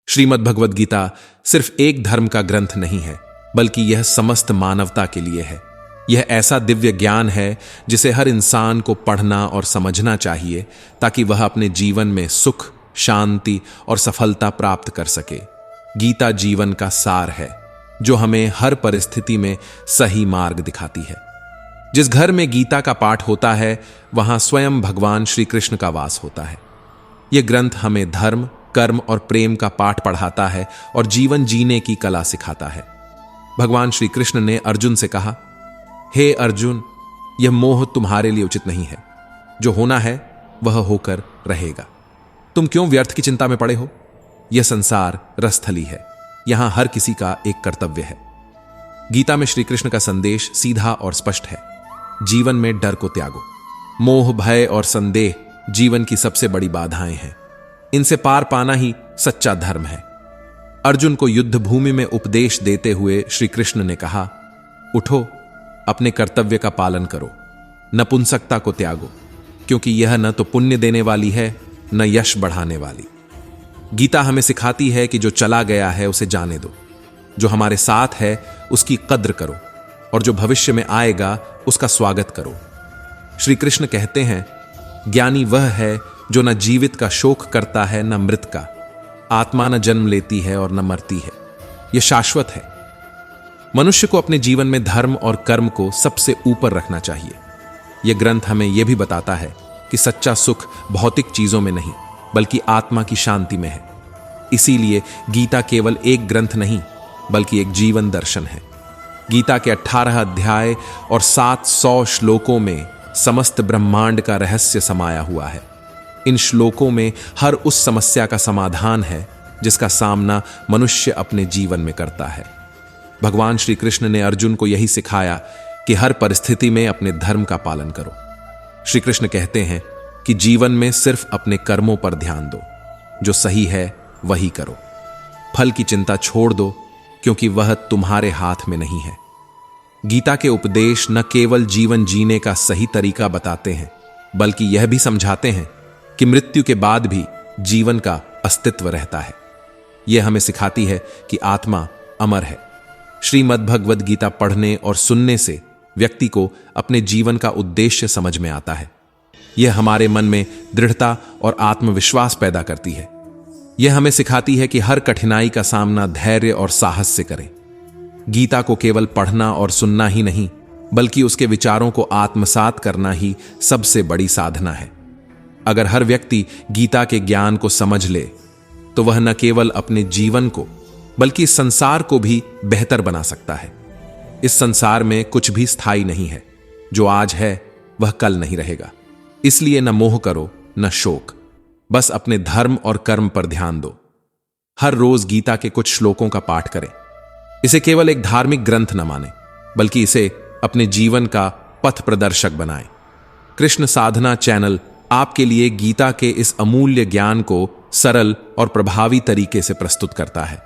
श्रीमद् भगवद गीता सिर्फ एक धर्म का ग्रंथ नहीं है, बल्कि यह समस्त मानवता के लिए है। यह ऐसा दिव्य ज्ञान है जिसे हर इंसान को पढ़ना और समझना चाहिए ताकि वह अपने जीवन में सुख, शांति और सफलता प्राप्त कर सके। गीता जीवन का सार है जो हमें हर परिस्थिति में सही मार्ग दिखाती है। जिस घर में गीता का पाठ होता है वहां स्वयं भगवान श्री कृष्ण का वास होता है। यह ग्रंथ हमें धर्म, कर्म और प्रेम का पाठ पढ़ाता है और जीवन जीने की कला सिखाता है। भगवान श्री कृष्ण ने अर्जुन से कहा, हे अर्जुन, यह मोह तुम्हारे लिए उचित नहीं है। जो होना है वह होकर रहेगा। तुम क्यों व्यर्थ की चिंता में पड़े हो? यह संसार रसथली है, यहां हर किसी का एक कर्तव्य है। गीता में श्री कृष्ण का संदेश सीधा और स्पष्ट है। जीवन में डर को त्यागो। मोह, भय और संदेह जीवन की सबसे बड़ी बाधाएं हैं। इनसे पार पाना ही सच्चा धर्म है। अर्जुन को युद्ध भूमि में उपदेश देते हुए श्री कृष्ण ने कहा, उठो, अपने कर्तव्य का पालन करो, नपुंसकता को त्यागो, क्योंकि यह न तो पुण्य देने वाली है न यश बढ़ाने वाली। गीता हमें सिखाती है कि जो चला गया है उसे जाने दो, जो हमारे साथ है उसकी कद्र करो और जो भविष्य में आएगा उसका स्वागत करो। श्री कृष्ण कहते हैं, ज्ञानी वह है जो न जीवित का शोक करता है न मृत का। आत्मा न जन्म लेती है और न मरती है, यह शाश्वत है। मनुष्य को अपने जीवन में धर्म और कर्म को सबसे ऊपर रखना चाहिए। यह ग्रंथ हमें यह भी बताता है कि सच्चा सुख भौतिक चीजों में नहीं बल्कि आत्मा की शांति में है। इसीलिए गीता केवल एक ग्रंथ नहीं बल्कि एक जीवन दर्शन है। गीता के 18 अध्याय और 700 श्लोकों में समस्त ब्रह्मांड का रहस्य समाया हुआ है। इन श्लोकों में हर उस समस्या का समाधान है जिसका सामना मनुष्य अपने जीवन में करता है। भगवान श्री कृष्ण ने अर्जुन को यही सिखाया कि हर परिस्थिति में अपने धर्म का पालन करो। श्री कृष्ण कहते हैं कि जीवन में सिर्फ अपने कर्मों पर ध्यान दो, जो सही है वही करो। फल की चिंता छोड़ दो, क्योंकि वह तुम्हारे हाथ में नहीं है। गीता के उपदेश न केवल जीवन जीने का सही तरीका बताते हैं, बल्कि यह भी समझाते हैं कि मृत्यु के बाद भी जीवन का अस्तित्व रहता है। यह हमें सिखाती है कि आत्मा अमर है। श्रीमद् भगवद गीता पढ़ने और सुनने से व्यक्ति को अपने जीवन का उद्देश्य समझ में आता है। यह हमारे मन में दृढ़ता और आत्मविश्वास पैदा करती है। यह हमें सिखाती है कि हर कठिनाई का सामना धैर्य और साहस से करें। गीता को केवल पढ़ना और सुनना ही नहीं, बल्कि उसके विचारों को आत्मसात करना ही सबसे बड़ी साधना है। अगर हर व्यक्ति गीता के ज्ञान को समझ ले तो वह न केवल अपने जीवन को बल्कि इस संसार को भी बेहतर बना सकता है। इस संसार में कुछ भी स्थायी नहीं है। जो आज है वह कल नहीं रहेगा। इसलिए न मोह करो न शोक, बस अपने धर्म और कर्म पर ध्यान दो। हर रोज गीता के कुछ श्लोकों का पाठ करें। इसे केवल एक धार्मिक ग्रंथ न माने, बल्कि इसे अपने जीवन का पथ प्रदर्शक बनाएं। कृष्ण साधना चैनल आपके लिए गीता के इस अमूल्य ज्ञान को सरल और प्रभावी तरीके से प्रस्तुत करता है।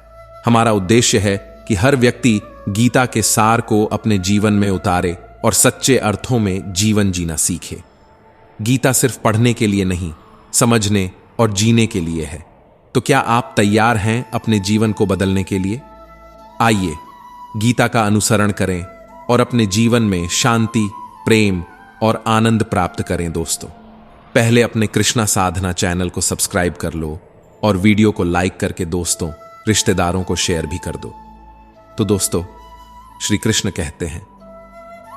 हमारा उद्देश्य है कि हर व्यक्ति गीता के सार को अपने जीवन में उतारे और सच्चे अर्थों में जीवन जीना सीखे। गीता सिर्फ पढ़ने के लिए नहीं, समझने और जीने के लिए है। तो क्या आप तैयार हैं अपने जीवन को बदलने के लिए? आइए गीता का अनुसरण करें और अपने जीवन में शांति, प्रेम और आनंद प्राप्त करें। दोस्तों, पहले अपने कृष्णा साधना चैनल को सब्सक्राइब कर लो और वीडियो को लाइक करके दोस्तों, रिश्तेदारों को शेयर भी कर दो। तो दोस्तों, श्री कृष्ण कहते हैं,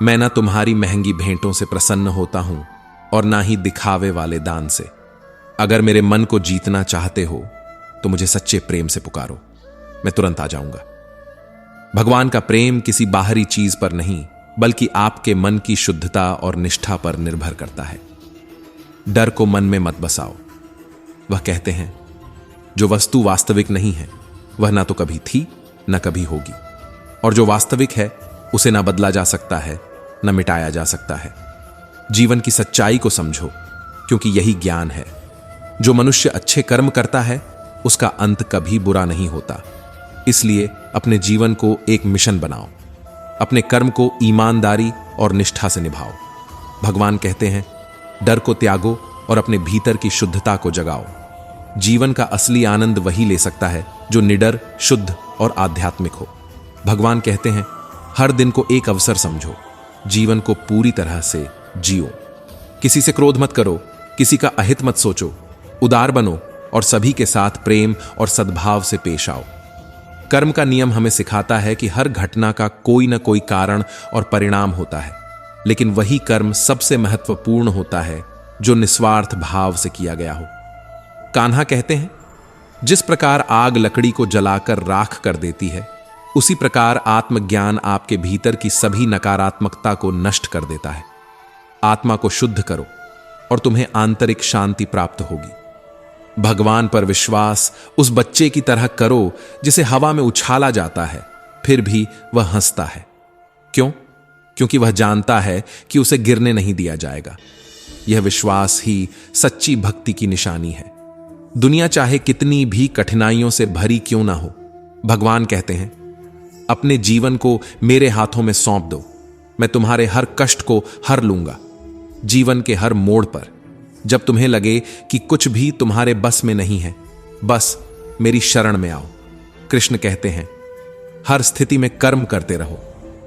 मैं ना तुम्हारी महंगी भेंटों से प्रसन्न होता हूं और ना ही दिखावे वाले दान से। अगर मेरे मन को जीतना चाहते हो तो मुझे सच्चे प्रेम से पुकारो, मैं तुरंत आ जाऊंगा। भगवान का प्रेम किसी बाहरी चीज पर नहीं, बल्कि आपके मन की शुद्धता और निष्ठा पर निर्भर करता है। डर को मन में मत बसाओ। वह कहते हैं, जो वस्तु वास्तविक नहीं है वह ना तो कभी थी न कभी होगी, और जो वास्तविक है उसे ना बदला जा सकता है न मिटाया जा सकता है। जीवन की सच्चाई को समझो, क्योंकि यही ज्ञान है। जो मनुष्य अच्छे कर्म करता है उसका अंत कभी बुरा नहीं होता। इसलिए अपने जीवन को एक मिशन बनाओ। अपने कर्म को ईमानदारी और निष्ठा से निभाओ। भगवान कहते हैं, डर को त्यागो और अपने भीतर की शुद्धता को जगाओ। जीवन का असली आनंद वही ले सकता है जो निडर, शुद्ध और आध्यात्मिक हो। भगवान कहते हैं, हर दिन को एक अवसर समझो, जीवन को पूरी तरह से जियो। किसी से क्रोध मत करो, किसी का अहित मत सोचो, उदार बनो और सभी के साथ प्रेम और सद्भाव से पेश आओ। कर्म का नियम हमें सिखाता है कि हर घटना का कोई न कोई कारण और परिणाम होता है, लेकिन वही कर्म सबसे महत्वपूर्ण होता है जो निस्वार्थ भाव से किया गया हो। कान्हा कहते हैं, जिस प्रकार आग लकड़ी को जलाकर राख कर देती है, उसी प्रकार आत्मज्ञान आपके भीतर की सभी नकारात्मकता को नष्ट कर देता है। आत्मा को शुद्ध करो और तुम्हें आंतरिक शांति प्राप्त होगी। भगवान पर विश्वास उस बच्चे की तरह करो जिसे हवा में उछाला जाता है, फिर भी वह हंसता है। क्यों? क्योंकि वह जानता है कि उसे गिरने नहीं दिया जाएगा। यह विश्वास ही सच्ची भक्ति की निशानी है। दुनिया चाहे कितनी भी कठिनाइयों से भरी क्यों ना हो, भगवान कहते हैं, अपने जीवन को मेरे हाथों में सौंप दो, मैं तुम्हारे हर कष्ट को हर लूंगा। जीवन के हर मोड़ पर जब तुम्हें लगे कि कुछ भी तुम्हारे बस में नहीं है, बस मेरी शरण में आओ। कृष्ण कहते हैं, हर स्थिति में कर्म करते रहो।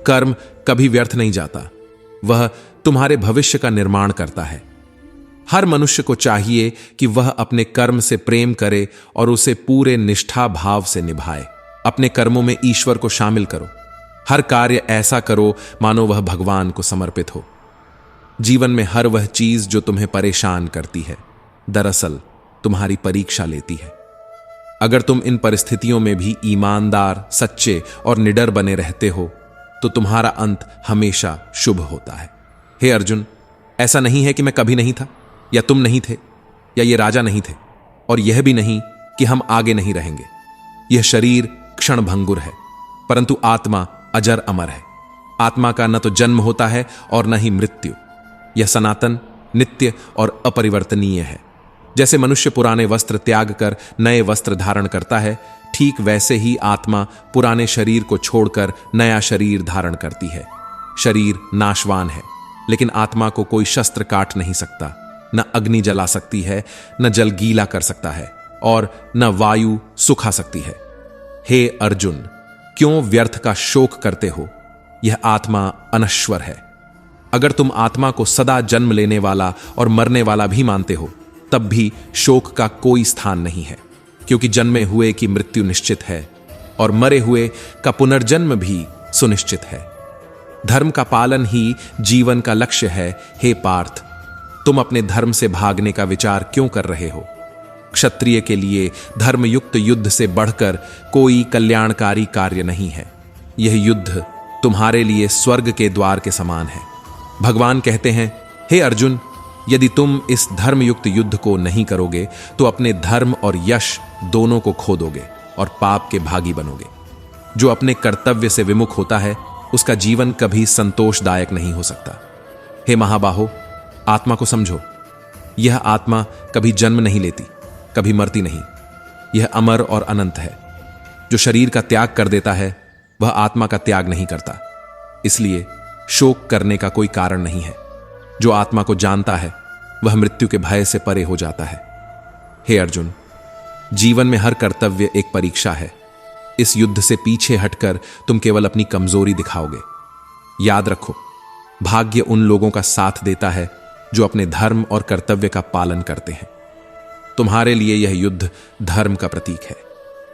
कर्म कभी व्यर्थ नहीं जाता, वह तुम्हारे भविष्य का निर्माण करता है। हर मनुष्य को चाहिए कि वह अपने कर्म से प्रेम करे और उसे पूरे निष्ठा भाव से निभाए। अपने कर्मों में ईश्वर को शामिल करो। हर कार्य ऐसा करो मानो वह भगवान को समर्पित हो। जीवन में हर वह चीज जो तुम्हें परेशान करती है, दरअसल तुम्हारी परीक्षा लेती है। अगर तुम इन परिस्थितियों में भी ईमानदार, सच्चे और निडर बने रहते हो, तो तुम्हारा अंत हमेशा शुभ होता है। हे अर्जुन, ऐसा नहीं है कि मैं कभी नहीं था, या तुम नहीं थे, या ये राजा नहीं थे, और यह भी नहीं कि हम आगे नहीं रहेंगे। यह शरीर क्षण भंगुर है, परंतु आत्मा अजर अमर है। आत्मा का न तो जन्म होता है और न ही मृत्यु। यह सनातन, नित्य और अपरिवर्तनीय है। जैसे मनुष्य पुराने वस्त्र त्याग कर नए वस्त्र धारण करता है, ठीक वैसे ही आत्मा पुराने शरीर को छोड़कर नया शरीर धारण करती है। शरीर नाशवान है, लेकिन आत्मा को कोई शस्त्र काट नहीं सकता। न अग्नि जला सकती है, न जल गीला कर सकता है, और न वायु सुखा सकती है। हे अर्जुन, क्यों व्यर्थ का शोक करते हो? यह आत्मा अनश्वर है। अगर तुम आत्मा को सदा जन्म लेने वाला और मरने वाला भी मानते हो, तब भी शोक का कोई स्थान नहीं है, क्योंकि जन्मे हुए की मृत्यु निश्चित है और मरे हुए का पुनर्जन्म भी सुनिश्चित है। धर्म का पालन ही जीवन का लक्ष्य है। हे पार्थ, तुम अपने धर्म से भागने का विचार क्यों कर रहे हो? क्षत्रिय के लिए धर्मयुक्त युद्ध से बढ़कर कोई कल्याणकारी कार्य नहीं है। यह युद्ध तुम्हारे लिए स्वर्ग के द्वार के समान है। भगवान कहते हैं, हे अर्जुन, यदि तुम इस धर्मयुक्त युद्ध को नहीं करोगे तो अपने धर्म और यश दोनों को खो दोगे और पाप के भागी बनोगे। जो अपने कर्तव्य से विमुख होता है, उसका जीवन कभी संतोषदायक नहीं हो सकता। हे महाबाहो, आत्मा को समझो। यह आत्मा कभी जन्म नहीं लेती, कभी मरती नहीं। यह अमर और अनंत है। जो शरीर का त्याग कर देता है, वह आत्मा का त्याग नहीं करता। इसलिए शोक करने का कोई कारण नहीं है। जो आत्मा को जानता है, वह मृत्यु के भय से परे हो जाता है। हे अर्जुन, जीवन में हर कर्तव्य एक परीक्षा है। इस युद्ध से पीछे हटकर तुम केवल अपनी कमजोरी दिखाओगे। याद रखो, भाग्य उन लोगों का साथ देता है जो अपने धर्म और कर्तव्य का पालन करते हैं। तुम्हारे लिए यह युद्ध धर्म का प्रतीक है।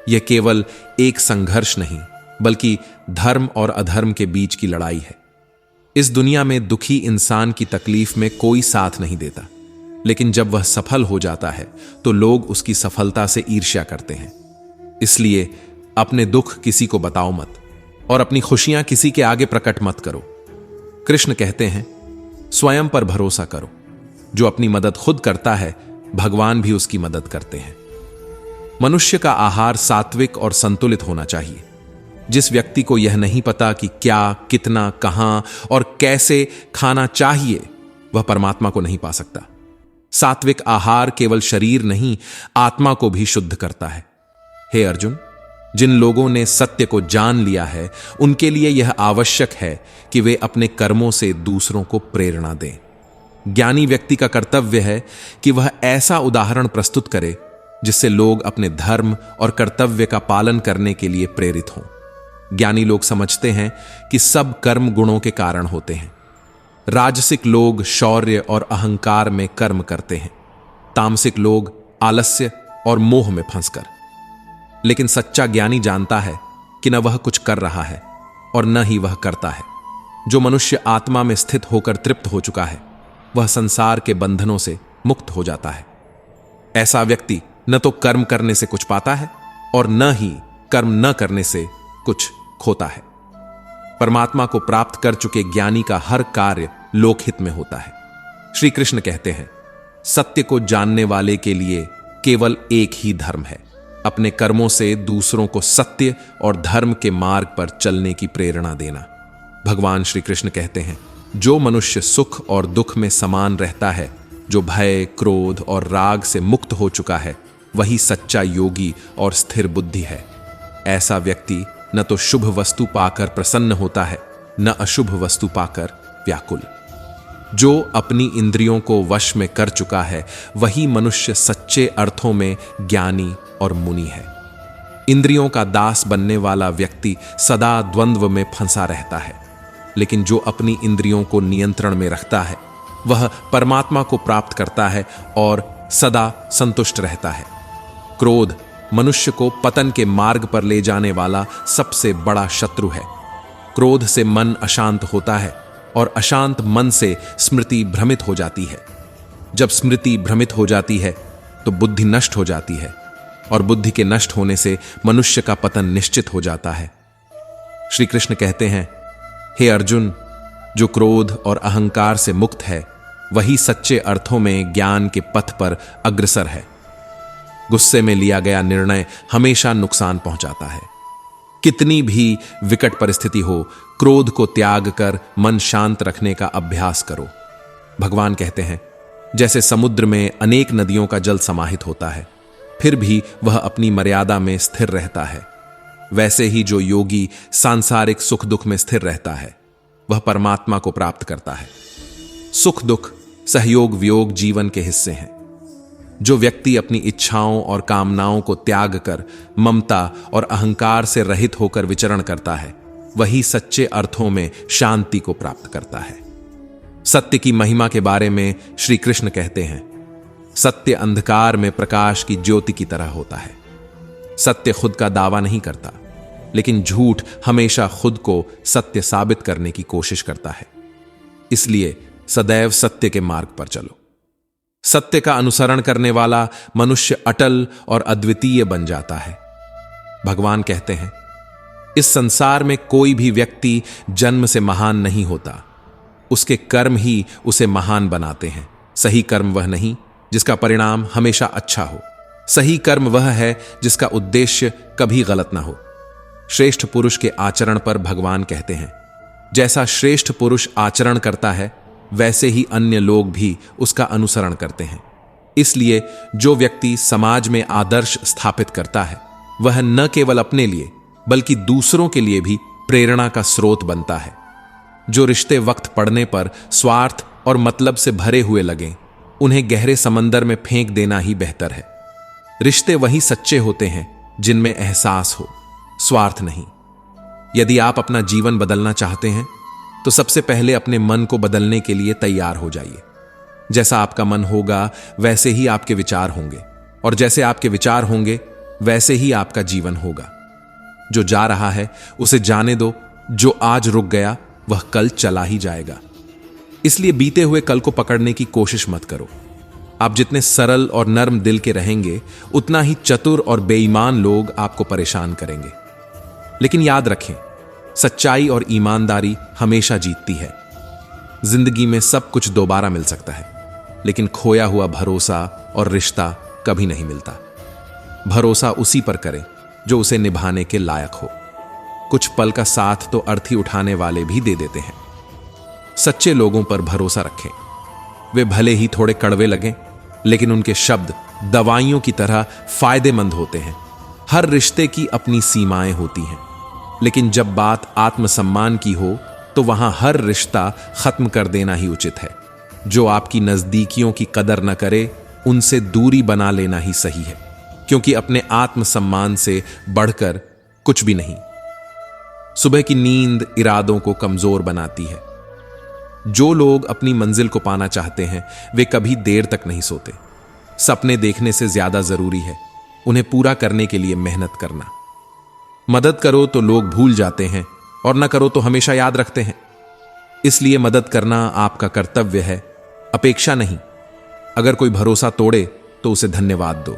यह केवल एक संघर्ष नहीं, बल्कि धर्म और अधर्म के बीच की लड़ाई है। इस दुनिया में दुखी इंसान की तकलीफ में कोई साथ नहीं देता, लेकिन जब वह सफल हो जाता है तो लोग उसकी सफलता से ईर्ष्या करते हैं। इसलिए अपने दुख किसी को बताओ मत और अपनी खुशियां किसी के आगे प्रकट मत करो। कृष्ण कहते हैं, स्वयं पर भरोसा करो। जो अपनी मदद खुद करता है, भगवान भी उसकी मदद करते हैं। मनुष्य का आहार सात्विक और संतुलित होना चाहिए। जिस व्यक्ति को यह नहीं पता कि क्या, कितना, कहां और कैसे खाना चाहिए, वह परमात्मा को नहीं पा सकता। सात्विक आहार केवल शरीर नहीं, आत्मा को भी शुद्ध करता है। हे अर्जुन, जिन लोगों ने सत्य को जान लिया है, उनके लिए यह आवश्यक है कि वे अपने कर्मों से दूसरों को प्रेरणा दें। ज्ञानी व्यक्ति का कर्तव्य है कि वह ऐसा उदाहरण प्रस्तुत करे जिससे लोग अपने धर्म और कर्तव्य का पालन करने के लिए प्रेरित हों। ज्ञानी लोग समझते हैं कि सब कर्म गुणों के कारण होते हैं। राजसिक लोग शौर्य और अहंकार में कर्म करते हैं, तामसिक लोग आलस्य और मोह में फंसकर। लेकिन सच्चा ज्ञानी जानता है कि न वह कुछ कर रहा है और न ही वह करता है। जो मनुष्य आत्मा में स्थित होकर तृप्त हो चुका है, वह संसार के बंधनों से मुक्त हो जाता है। ऐसा व्यक्ति न तो कर्म करने से कुछ पाता है और न ही कर्म न करने से कुछ खोता है। परमात्मा को प्राप्त कर चुके ज्ञानी का हर कार्य लोकहित में होता है। श्री कृष्ण कहते हैं, सत्य को जानने वाले के लिए केवल एक ही धर्म है, अपने कर्मों से दूसरों को सत्य और धर्म के मार्ग पर चलने की प्रेरणा देना। भगवान श्री कृष्ण कहते हैं, जो मनुष्य सुख और दुख में समान रहता है, जो भय, क्रोध और राग से मुक्त हो चुका है, वही सच्चा योगी और स्थिर बुद्धि है। ऐसा व्यक्ति न तो शुभ वस्तु पाकर प्रसन्न होता है, न अशुभ वस्तु पाकर व्याकुल। जो अपनी इंद्रियों को वश में कर चुका है, वही मनुष्य सच्चे अर्थों में ज्ञानी और मुनि है। इंद्रियों का दास बनने वाला व्यक्ति सदा द्वंद्व में फंसा रहता है, लेकिन जो अपनी इंद्रियों को नियंत्रण में रखता है, वह परमात्मा को प्राप्त करता है और सदा संतुष्ट रहता है। क्रोध मनुष्य को पतन के मार्ग पर ले जाने वाला सबसे बड़ा शत्रु है। क्रोध से मन अशांत होता है और अशांत मन से स्मृति भ्रमित हो जाती है। जब स्मृति भ्रमित हो जाती है तो बुद्धि नष्ट हो जाती है और बुद्धि के नष्ट होने से मनुष्य का पतन निश्चित हो जाता है। श्री कृष्ण कहते हैं, हे अर्जुन, जो क्रोध और अहंकार से मुक्त है, वही सच्चे अर्थों में ज्ञान के पथ पर अग्रसर है। गुस्से में लिया गया निर्णय हमेशा नुकसान पहुंचाता है। कितनी भी विकट परिस्थिति हो, क्रोध को त्याग कर मन शांत रखने का अभ्यास करो। भगवान कहते हैं, जैसे समुद्र में अनेक नदियों का जल समाहित होता है, फिर भी वह अपनी मर्यादा में स्थिर रहता है, वैसे ही जो योगी सांसारिक सुख दुख में स्थिर रहता है, वह परमात्मा को प्राप्त करता है। सुख दुख, सहयोग वियोग जीवन के हिस्से हैं। जो व्यक्ति अपनी इच्छाओं और कामनाओं को त्याग कर ममता और अहंकार से रहित होकर विचरण करता है, वही सच्चे अर्थों में शांति को प्राप्त करता है। सत्य की महिमा के बारे में श्री कृष्ण कहते हैं, सत्य अंधकार में प्रकाश की ज्योति की तरह होता है। सत्य खुद का दावा नहीं करता, लेकिन झूठ हमेशा खुद को सत्य साबित करने की कोशिश करता है। इसलिए सदैव सत्य के मार्ग पर चलो। सत्य का अनुसरण करने वाला मनुष्य अटल और अद्वितीय बन जाता है। भगवान कहते हैं, इस संसार में कोई भी व्यक्ति जन्म से महान नहीं होता, उसके कर्म ही उसे महान बनाते हैं। सही कर्म वह नहीं जिसका परिणाम हमेशा अच्छा हो। सही कर्म वह है जिसका उद्देश्य कभी गलत ना हो। श्रेष्ठ पुरुष के आचरण पर भगवान कहते हैं, जैसा श्रेष्ठ पुरुष आचरण करता है, वैसे ही अन्य लोग भी उसका अनुसरण करते हैं। इसलिए जो व्यक्ति समाज में आदर्श स्थापित करता है, वह न केवल अपने लिए बल्कि दूसरों के लिए भी प्रेरणा का स्रोत बनता है। जो रिश्ते वक्त पड़ने पर स्वार्थ और मतलब से भरे हुए लगें, उन्हें गहरे समंदर में फेंक देना ही बेहतर है। रिश्ते वही सच्चे होते हैं जिनमें एहसास हो, स्वार्थ नहीं। यदि आप अपना जीवन बदलना चाहते हैं, तो सबसे पहले अपने मन को बदलने के लिए तैयार हो जाइए। जैसा आपका मन होगा, वैसे ही आपके विचार होंगे, और जैसे आपके विचार होंगे, वैसे ही आपका जीवन होगा। जो जा रहा है उसे जाने दो, जो आज रुक गया वह कल चला ही जाएगा। इसलिए बीते हुए कल को पकड़ने की कोशिश मत करो। आप जितने सरल और नर्म दिल के रहेंगे, उतना ही चतुर और बेईमान लोग आपको परेशान करेंगे। लेकिन याद रखें, सच्चाई और ईमानदारी हमेशा जीतती है। जिंदगी में सब कुछ दोबारा मिल सकता है, लेकिन खोया हुआ भरोसा और रिश्ता कभी नहीं मिलता। भरोसा उसी पर करें जो उसे निभाने के लायक हो। कुछ पल का साथ तो अर्थी उठाने वाले भी दे देते हैं। सच्चे लोगों पर भरोसा रखें। वे भले ही थोड़े कड़वे लगें, लेकिन उनके शब्द दवाइयों की तरह फायदेमंद होते हैं। हर रिश्ते की अपनी सीमाएं होती हैं, लेकिन जब बात आत्मसम्मान की हो, तो वहां हर रिश्ता खत्म कर देना ही उचित है। जो आपकी नजदीकियों की कदर न करे, उनसे दूरी बना लेना ही सही है। क्योंकि अपने आत्मसम्मान से बढ़कर कुछ भी नहीं। सुबह की नींद इरादों को कमजोर बनाती है। जो लोग अपनी मंजिल को पाना चाहते हैं वे कभी देर तक नहीं सोते। सपने देखने से ज्यादा जरूरी है उन्हें पूरा करने के लिए मेहनत करना। मदद करो तो लोग भूल जाते हैं और न करो तो हमेशा याद रखते हैं। इसलिए मदद करना आपका कर्तव्य है, अपेक्षा नहीं। अगर कोई भरोसा तोड़े तो उसे धन्यवाद दो।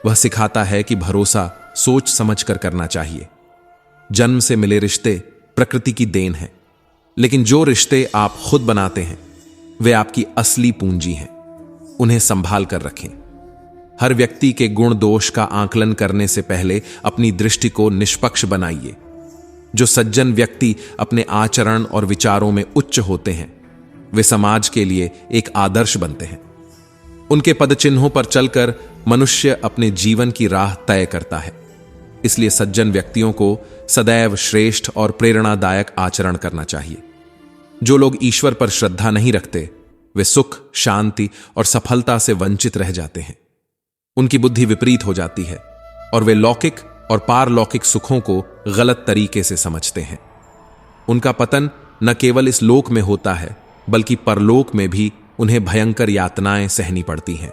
वह सिखाता है कि भरोसा सोच समझ कर करना चाहिए। जन्म से मिले रिश्ते प्रकृति की देन है, लेकिन जो रिश्ते आप खुद बनाते हैं वे आपकी असली पूंजी हैं। उन्हें संभाल कर रखें। हर व्यक्ति के गुण दोष का आकलन करने से पहले अपनी दृष्टि को निष्पक्ष बनाइए। जो सज्जन व्यक्ति अपने आचरण और विचारों में उच्च होते हैं वे समाज के लिए एक आदर्श बनते हैं। उनके पदचिन्हों पर चलकर मनुष्य अपने जीवन की राह तय करता है। इसलिए सज्जन व्यक्तियों को सदैव श्रेष्ठ और प्रेरणादायक आचरण करना चाहिए। जो लोग ईश्वर पर श्रद्धा नहीं रखते वे सुख, शांति और सफलता से वंचित रह जाते हैं। उनकी बुद्धि विपरीत हो जाती है और वे लौकिक और पारलौकिक सुखों को गलत तरीके से समझते हैं। उनका पतन न केवल इस लोक में होता है बल्कि परलोक में भी उन्हें भयंकर यातनाएं सहनी पड़ती हैं।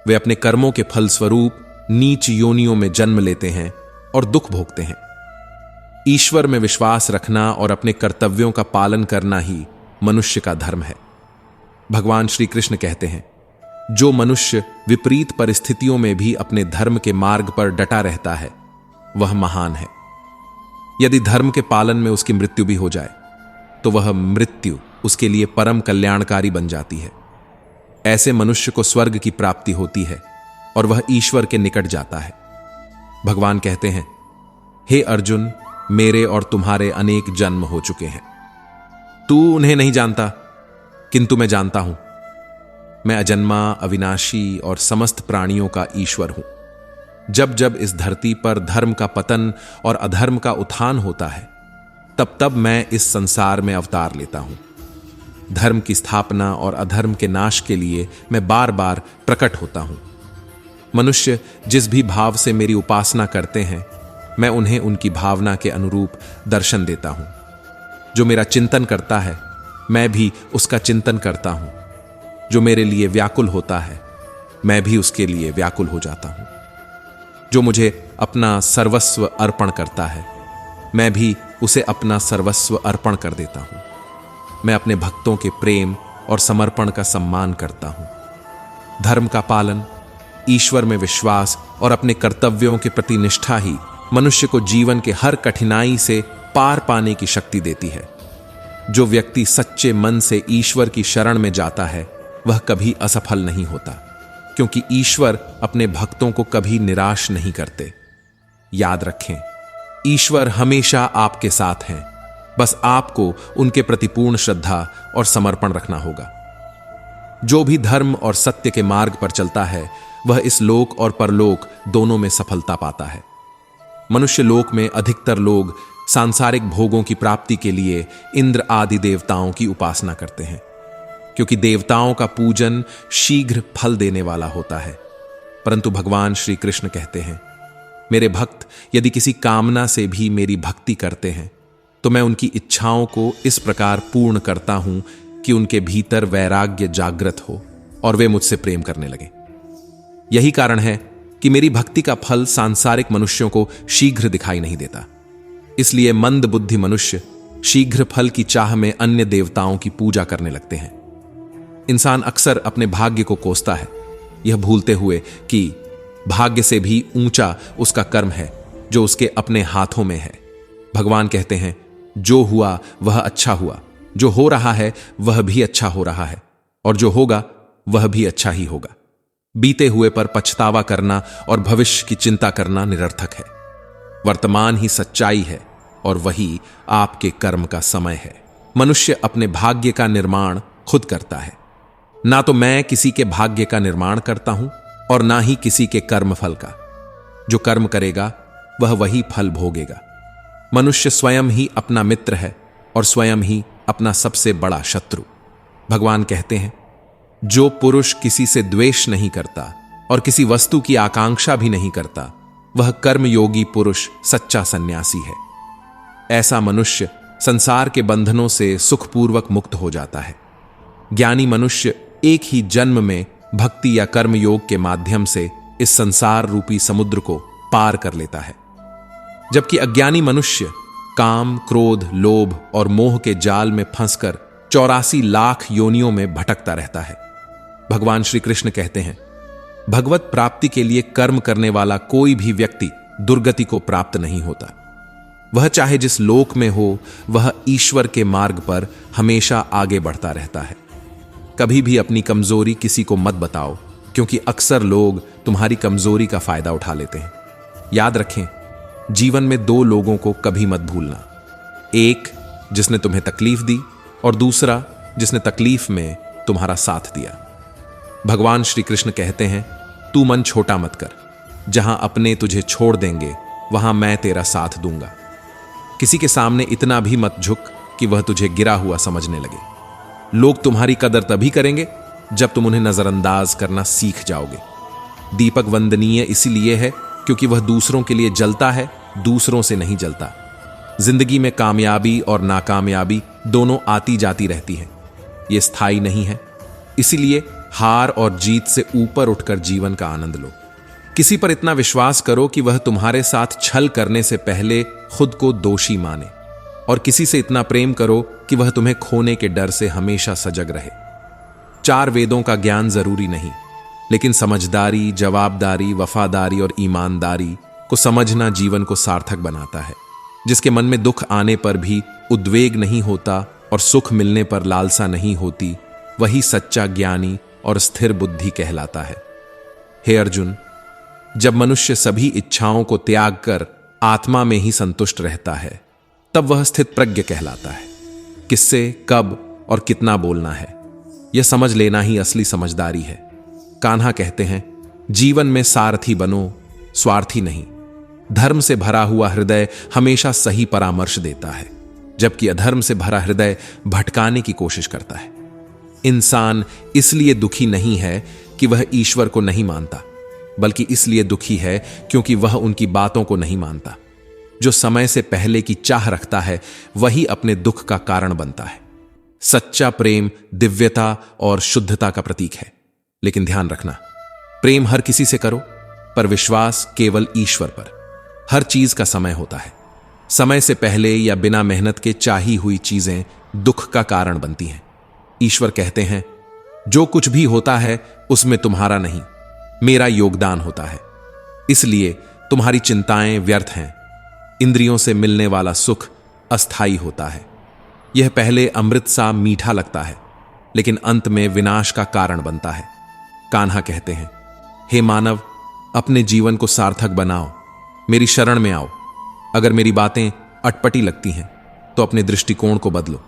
वे अपने कर्मों के फलस्वरूप नीच योनियों में जन्म लेते हैं और दुख भोगते हैं। ईश्वर में विश्वास रखना और अपने कर्तव्यों का पालन करना ही मनुष्य का धर्म है। भगवान श्री कृष्ण कहते हैं, जो मनुष्य विपरीत परिस्थितियों में भी अपने धर्म के मार्ग पर डटा रहता है वह महान है। यदि धर्म के पालन में उसकी मृत्यु भी हो जाए तो वह मृत्यु उसके लिए परम कल्याणकारी बन जाती है। ऐसे मनुष्य को स्वर्ग की प्राप्ति होती है और वह ईश्वर के निकट जाता है। भगवान कहते हैं, हे अर्जुन, मेरे और तुम्हारे अनेक जन्म हो चुके हैं। तू उन्हें नहीं जानता किंतु मैं जानता हूं। मैं अजन्मा, अविनाशी और समस्त प्राणियों का ईश्वर हूं। जब जब इस धरती पर धर्म का पतन और अधर्म का उत्थान होता है तब तब मैं इस संसार में अवतार लेता हूं। धर्म की स्थापना और अधर्म के नाश के लिए मैं बार बार प्रकट होता हूं। मनुष्य जिस भी भाव से मेरी उपासना करते हैं मैं उन्हें उनकी भावना के अनुरूप दर्शन देता हूं। जो मेरा चिंतन करता है मैं भी उसका चिंतन करता हूं। जो मेरे लिए व्याकुल होता है मैं भी उसके लिए व्याकुल हो जाता हूं। जो मुझे अपना सर्वस्व अर्पण करता है मैं भी उसे अपना सर्वस्व अर्पण कर देता हूं। मैं अपने भक्तों के प्रेम और समर्पण का सम्मान करता हूं। धर्म का पालन, ईश्वर में विश्वास और अपने कर्तव्यों के प्रति निष्ठा ही मनुष्य को जीवन के हर कठिनाई से पार पाने की शक्ति देती है। जो व्यक्ति सच्चे मन से ईश्वर की शरण में जाता है वह कभी असफल नहीं होता, क्योंकि ईश्वर अपने भक्तों को कभी निराश नहीं करते। याद रखें, ईश्वर हमेशा आपके साथ हैं। बस आपको उनके प्रति पूर्ण श्रद्धा और समर्पण रखना होगा। जो भी धर्म और सत्य के मार्ग पर चलता है वह इस लोक और परलोक दोनों में सफलता पाता है। मनुष्य लोक में अधिकतर लोग सांसारिक भोगों की प्राप्ति के लिए इंद्र आदि देवताओं की उपासना करते हैं, क्योंकि देवताओं का पूजन शीघ्र फल देने वाला होता है। परंतु भगवान श्री कृष्ण कहते हैं, मेरे भक्त यदि किसी कामना से भी मेरी भक्ति करते हैं तो मैं उनकी इच्छाओं को इस प्रकार पूर्ण करता हूं कि उनके भीतर वैराग्य जागृत हो और वे मुझसे प्रेम करने लगें। यही कारण है कि मेरी भक्ति का फल सांसारिक मनुष्यों को शीघ्र दिखाई नहीं देता। इसलिए मंद बुद्धि मनुष्य शीघ्र फल की चाह में अन्य देवताओं की पूजा करने लगते हैं। इंसान अक्सर अपने भाग्य को कोसता है, यह भूलते हुए कि भाग्य से भी ऊंचा उसका कर्म है जो उसके अपने हाथों में है। भगवान कहते हैं, जो हुआ वह अच्छा हुआ, जो हो रहा है वह भी अच्छा हो रहा है, और जो होगा वह भी अच्छा ही होगा। बीते हुए पर पछतावा करना और भविष्य की चिंता करना निरर्थक है। वर्तमान ही सच्चाई है और वही आपके कर्म का समय है। मनुष्य अपने भाग्य का निर्माण खुद करता है। ना तो मैं किसी के भाग्य का निर्माण करता हूं और ना ही किसी के कर्म फल का। जो कर्म करेगा वह वही फल भोगेगा। मनुष्य स्वयं ही अपना मित्र है और स्वयं ही अपना सबसे बड़ा शत्रु। भगवान कहते हैं, जो पुरुष किसी से द्वेष नहीं करता और किसी वस्तु की आकांक्षा भी नहीं करता, वह कर्मयोगी पुरुष सच्चा सन्यासी है। ऐसा मनुष्य संसार के बंधनों से सुखपूर्वक मुक्त हो जाता है। ज्ञानी मनुष्य एक ही जन्म में भक्ति या कर्मयोग के माध्यम से इस संसार रूपी समुद्र को पार कर लेता है, जबकि अज्ञानी मनुष्य काम, क्रोध, लोभ और मोह के जाल में फंसकर 84 लाख योनियों में भटकता रहता है। भगवान श्री कृष्ण कहते हैं, भगवत प्राप्ति के लिए कर्म करने वाला कोई भी व्यक्ति दुर्गति को प्राप्त नहीं होता। वह चाहे जिस लोक में हो, वह ईश्वर के मार्ग पर हमेशा आगे बढ़ता रहता है। कभी भी अपनी कमजोरी किसी को मत बताओ, क्योंकि अक्सर लोग तुम्हारी कमजोरी का फायदा उठा लेते हैं। याद रखें, जीवन में 2 लोगों को कभी मत भूलना, एक जिसने तुम्हें तकलीफ दी और दूसरा जिसने तकलीफ में तुम्हारा साथ दिया। भगवान श्री कृष्ण कहते हैं, तू मन छोटा मत कर, जहां अपने तुझे छोड़ देंगे वहां मैं तेरा साथ दूंगा। किसी के सामने इतना भी मत झुक कि वह तुझे गिरा हुआ समझने लगे। लोग तुम्हारी कदर तभी करेंगे जब तुम उन्हें नजरअंदाज करना सीख जाओगे। दीपक वंदनीय इसीलिए है क्योंकि वह दूसरों के लिए जलता है, दूसरों से नहीं जलता। जिंदगी में कामयाबी और नाकामयाबी दोनों आती जाती रहती है, ये स्थायी नहीं है। इसीलिए हार और जीत से ऊपर उठकर जीवन का आनंद लो। किसी पर इतना विश्वास करो कि वह तुम्हारे साथ छल करने से पहले खुद को दोषी माने, और किसी से इतना प्रेम करो कि वह तुम्हें खोने के डर से हमेशा सजग रहे। 4 वेदों का ज्ञान जरूरी नहीं, लेकिन समझदारी, जवाबदारी, वफादारी और ईमानदारी को समझना जीवन को सार्थक बनाता है। जिसके मन में दुख आने पर भी उद्वेग नहीं होता और सुख मिलने पर लालसा नहीं होती, वही सच्चा ज्ञानी और स्थिर बुद्धि कहलाता है। हे अर्जुन, जब मनुष्य सभी इच्छाओं को त्याग कर आत्मा में ही संतुष्ट रहता है, तब वह स्थित प्रज्ञ कहलाता है। किससे, कब और कितना बोलना है, यह समझ लेना ही असली समझदारी है। कान्हा कहते हैं, जीवन में सारथी बनो, स्वार्थी नहीं। धर्म से भरा हुआ हृदय हमेशा सही परामर्श देता है, जबकि अधर्म से भरा हृदय भटकाने की कोशिश करता है। इंसान इसलिए दुखी नहीं है कि वह ईश्वर को नहीं मानता, बल्कि इसलिए दुखी है क्योंकि वह उनकी बातों को नहीं मानता। जो समय से पहले की चाह रखता है, वही अपने दुख का कारण बनता है। सच्चा प्रेम दिव्यता और शुद्धता का प्रतीक है। लेकिन ध्यान रखना, प्रेम हर किसी से करो, पर विश्वास केवल ईश्वर पर। हर चीज का समय होता है। समय से पहले या बिना मेहनत के चाही हुई चीजें दुख का कारण बनती हैं। ईश्वर कहते हैं, जो कुछ भी होता है उसमें तुम्हारा नहीं, मेरा योगदान होता है। इसलिए तुम्हारी चिंताएं व्यर्थ हैं। इंद्रियों से मिलने वाला सुख अस्थायी होता है। यह पहले अमृत सा मीठा लगता है, लेकिन अंत में विनाश का कारण बनता है। कान्हा कहते हैं, हे मानव, अपने जीवन को सार्थक बनाओ, मेरी शरण में आओ। अगर मेरी बातें अटपटी लगती हैं तो अपने दृष्टिकोण को बदलो।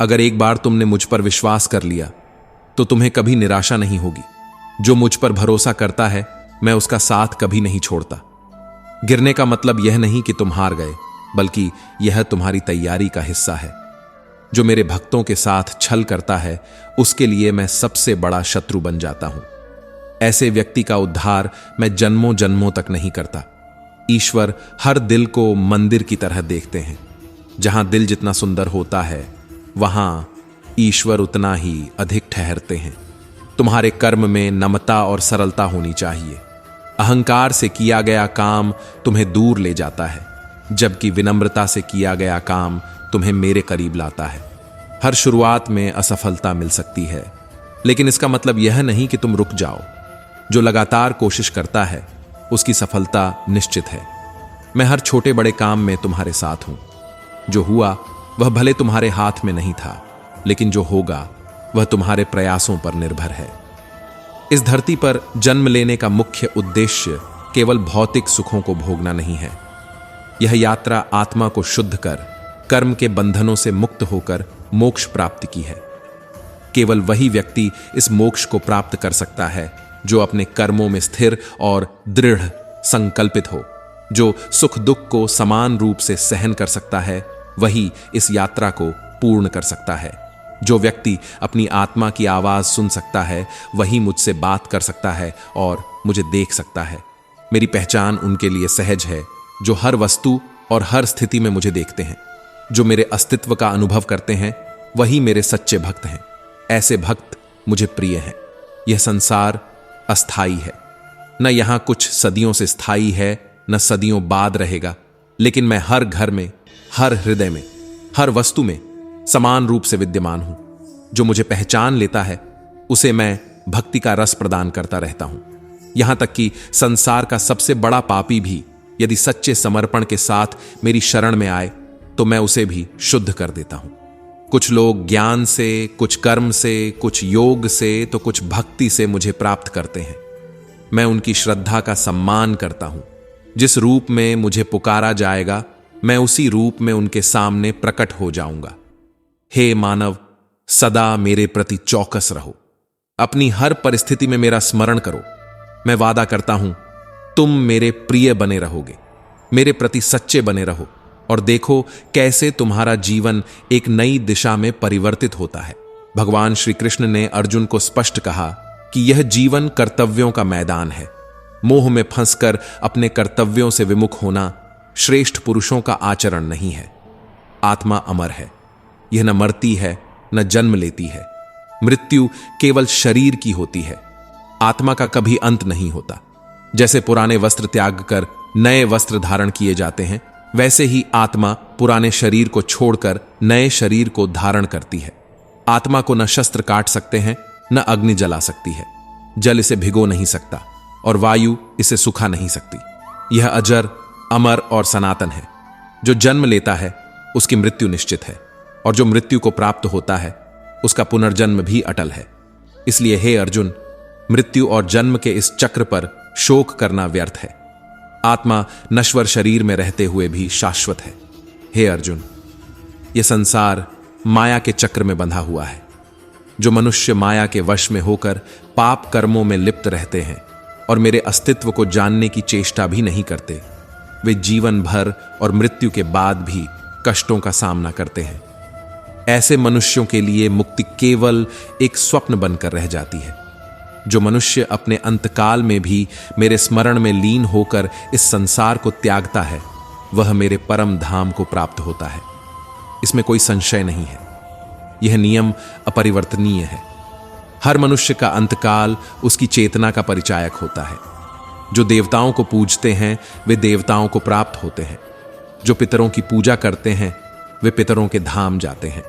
अगर एक बार तुमने मुझ पर विश्वास कर लिया तो तुम्हें कभी निराशा नहीं होगी। जो मुझ पर भरोसा करता है, मैं उसका साथ कभी नहीं छोड़ता। गिरने का मतलब यह नहीं कि तुम हार गए, बल्कि यह तुम्हारी तैयारी का हिस्सा है। जो मेरे भक्तों के साथ छल करता है, उसके लिए मैं सबसे बड़ा शत्रु बन जाता हूं। ऐसे व्यक्ति का उद्धार मैं जन्मों जन्मों तक नहीं करता। ईश्वर हर दिल को मंदिर की तरह देखते हैं। जहां दिल जितना सुंदर होता है, वहां ईश्वर उतना ही अधिक ठहरते हैं। तुम्हारे कर्म में नम्रता और सरलता होनी चाहिए। अहंकार से किया गया काम तुम्हें दूर ले जाता है, जबकि विनम्रता से किया गया काम तुम्हें मेरे करीब लाता है। हर शुरुआत में असफलता मिल सकती है, लेकिन इसका मतलब यह नहीं कि तुम रुक जाओ। जो लगातार कोशिश करता है, उसकी सफलता निश्चित है। मैं हर छोटे बड़े काम में तुम्हारे साथ हूं। जो हुआ वह भले तुम्हारे हाथ में नहीं था, लेकिन जो होगा वह तुम्हारे प्रयासों पर निर्भर है। इस धरती पर जन्म लेने का मुख्य उद्देश्य केवल भौतिक सुखों को भोगना नहीं है। यह यात्रा आत्मा को शुद्ध कर, कर्म के बंधनों से मुक्त होकर मोक्ष प्राप्ति की है। केवल वही व्यक्ति इस मोक्ष को प्राप्त कर सकता है जो अपने कर्मों में स्थिर और दृढ़ संकल्पित हो। जो सुख दुख को समान रूप से सहन कर सकता है, वही इस यात्रा को पूर्ण कर सकता है। जो व्यक्ति अपनी आत्मा की आवाज सुन सकता है वही मुझसे बात कर सकता है और मुझे देख सकता है। मेरी पहचान उनके लिए सहज है जो हर वस्तु और हर स्थिति में मुझे देखते हैं। जो मेरे अस्तित्व का अनुभव करते हैं वही मेरे सच्चे भक्त हैं। ऐसे भक्त मुझे प्रिय हैं। यह संसार अस्थाई है, न यहां कुछ सदियों से स्थायी है, न सदियों बाद रहेगा। लेकिन मैं हर घर में, हर हृदय में, हर वस्तु में समान रूप से विद्यमान हूं। जो मुझे पहचान लेता है उसे मैं भक्ति का रस प्रदान करता रहता हूं। यहां तक कि संसार का सबसे बड़ा पापी भी यदि सच्चे समर्पण के साथ मेरी शरण में आए तो मैं उसे भी शुद्ध कर देता हूं। कुछ लोग ज्ञान से, कुछ कर्म से, कुछ योग से, तो कुछ भक्ति से मुझे प्राप्त करते हैं। मैं उनकी श्रद्धा का सम्मान करता हूं। जिस रूप में मुझे पुकारा जाएगा मैं उसी रूप में उनके सामने प्रकट हो जाऊंगा। हे मानव, सदा मेरे प्रति चौकस रहो। अपनी हर परिस्थिति में मेरा स्मरण करो। मैं वादा करता हूं तुम मेरे प्रिय बने रहोगे, मेरे प्रति सच्चे बने रहो और देखो कैसे तुम्हारा जीवन एक नई दिशा में परिवर्तित होता है। भगवान श्री कृष्ण ने अर्जुन को स्पष्ट कहा कि यह जीवन कर्तव्यों का मैदान है। मोह में फंसकर अपने कर्तव्यों से विमुख होना श्रेष्ठ पुरुषों का आचरण नहीं है। आत्मा अमर है, यह न मरती है न जन्म लेती है। मृत्यु केवल शरीर की होती है, आत्मा का कभी अंत नहीं होता। जैसे पुराने वस्त्र त्याग कर नए वस्त्र धारण किए जाते हैं, वैसे ही आत्मा पुराने शरीर को छोड़कर नए शरीर को धारण करती है। आत्मा को न शस्त्र काट सकते हैं न अग्नि जला सकती है। जल इसे भिगो नहीं सकता और वायु इसे सुखा नहीं सकती। यह अजर, अमर और सनातन है। जो जन्म लेता है उसकी मृत्यु निश्चित है और जो मृत्यु को प्राप्त होता है उसका पुनर्जन्म भी अटल है। इसलिए हे अर्जुन, मृत्यु और जन्म के इस चक्र पर शोक करना व्यर्थ है। आत्मा नश्वर शरीर में रहते हुए भी शाश्वत है। हे अर्जुन, यह संसार माया के चक्र में बंधा हुआ है। जो मनुष्य माया के वश में होकर पाप कर्मों में लिप्त रहते हैं और मेरे अस्तित्व को जानने की चेष्टा भी नहीं करते, वे जीवन भर और मृत्यु के बाद भी कष्टों का सामना करते हैं। ऐसे मनुष्यों के लिए मुक्ति केवल एक स्वप्न बनकर रह जाती है। जो मनुष्य अपने अंतकाल में भी मेरे स्मरण में लीन होकर इस संसार को त्यागता है वह मेरे परम धाम को प्राप्त होता है। इसमें कोई संशय नहीं है। यह नियम अपरिवर्तनीय है। हर मनुष्य का अंतकाल उसकी चेतना का परिचायक होता है। जो देवताओं को पूजते हैं वे देवताओं को प्राप्त होते हैं। जो पितरों की पूजा करते हैं वे पितरों के धाम जाते हैं।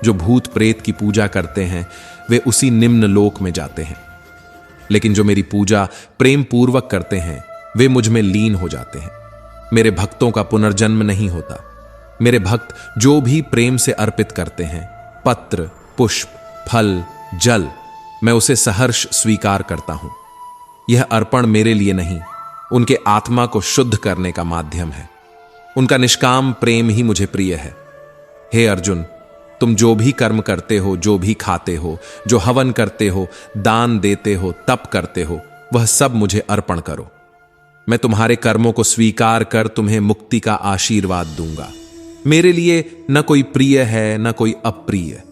जो भूत प्रेत की पूजा करते हैं वे उसी निम्न लोक में जाते हैं। लेकिन जो मेरी पूजा प्रेम पूर्वक करते हैं वे मुझ में लीन हो जाते हैं। मेरे भक्तों का पुनर्जन्म नहीं होता। मेरे भक्त जो भी प्रेम से अर्पित करते हैं, पत्र, पुष्प, फल, जल, मैं उसे सहर्ष स्वीकार करता हूं। यह अर्पण मेरे लिए नहीं, उनके आत्मा को शुद्ध करने का माध्यम है। उनका निष्काम प्रेम ही मुझे प्रिय है। हे अर्जुन, तुम जो भी कर्म करते हो, जो भी खाते हो, जो हवन करते हो, दान देते हो, तप करते हो, वह सब मुझे अर्पण करो। मैं तुम्हारे कर्मों को स्वीकार कर तुम्हें मुक्ति का आशीर्वाद दूंगा। मेरे लिए न कोई प्रिय है न कोई अप्रिय,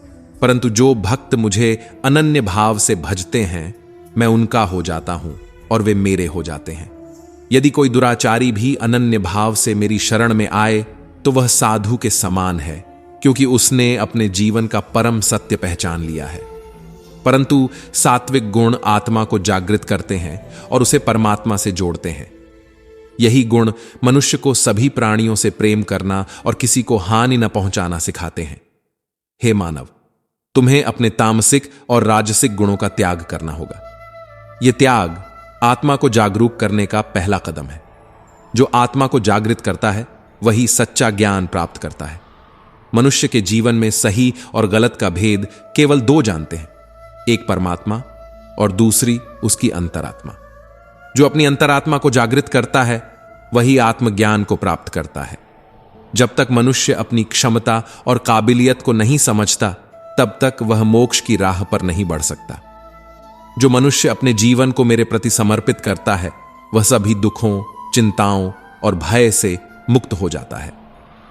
परंतु जो भक्त मुझे अनन्य भाव से भजते हैं मैं उनका हो जाता हूं और वे मेरे हो जाते हैं। यदि कोई दुराचारी भी अनन्य भाव से मेरी शरण में आए तो वह साधु के समान है, क्योंकि उसने अपने जीवन का परम सत्य पहचान लिया है। परंतु सात्विक गुण आत्मा को जागृत करते हैं और उसे परमात्मा से जोड़ते हैं। यही गुण मनुष्य को सभी प्राणियों से प्रेम करना और किसी को हानि न पहुंचाना सिखाते हैं। हे मानव, तुम्हें अपने तामसिक और राजसिक गुणों का त्याग करना होगा। यह त्याग आत्मा को जागरूक करने का पहला कदम है। जो आत्मा को जागृत करता है वही सच्चा ज्ञान प्राप्त करता है। मनुष्य के जीवन में सही और गलत का भेद केवल दो जानते हैं, एक परमात्मा और दूसरी उसकी अंतरात्मा। जो अपनी अंतरात्मा को जागृत करता है वही आत्मज्ञान को प्राप्त करता है। जब तक मनुष्य अपनी क्षमता और काबिलियत को नहीं समझता तब तक वह मोक्ष की राह पर नहीं बढ़ सकता। जो मनुष्य अपने जीवन को मेरे प्रति समर्पित करता है वह सभी दुखों, चिंताओं और भय से मुक्त हो जाता है।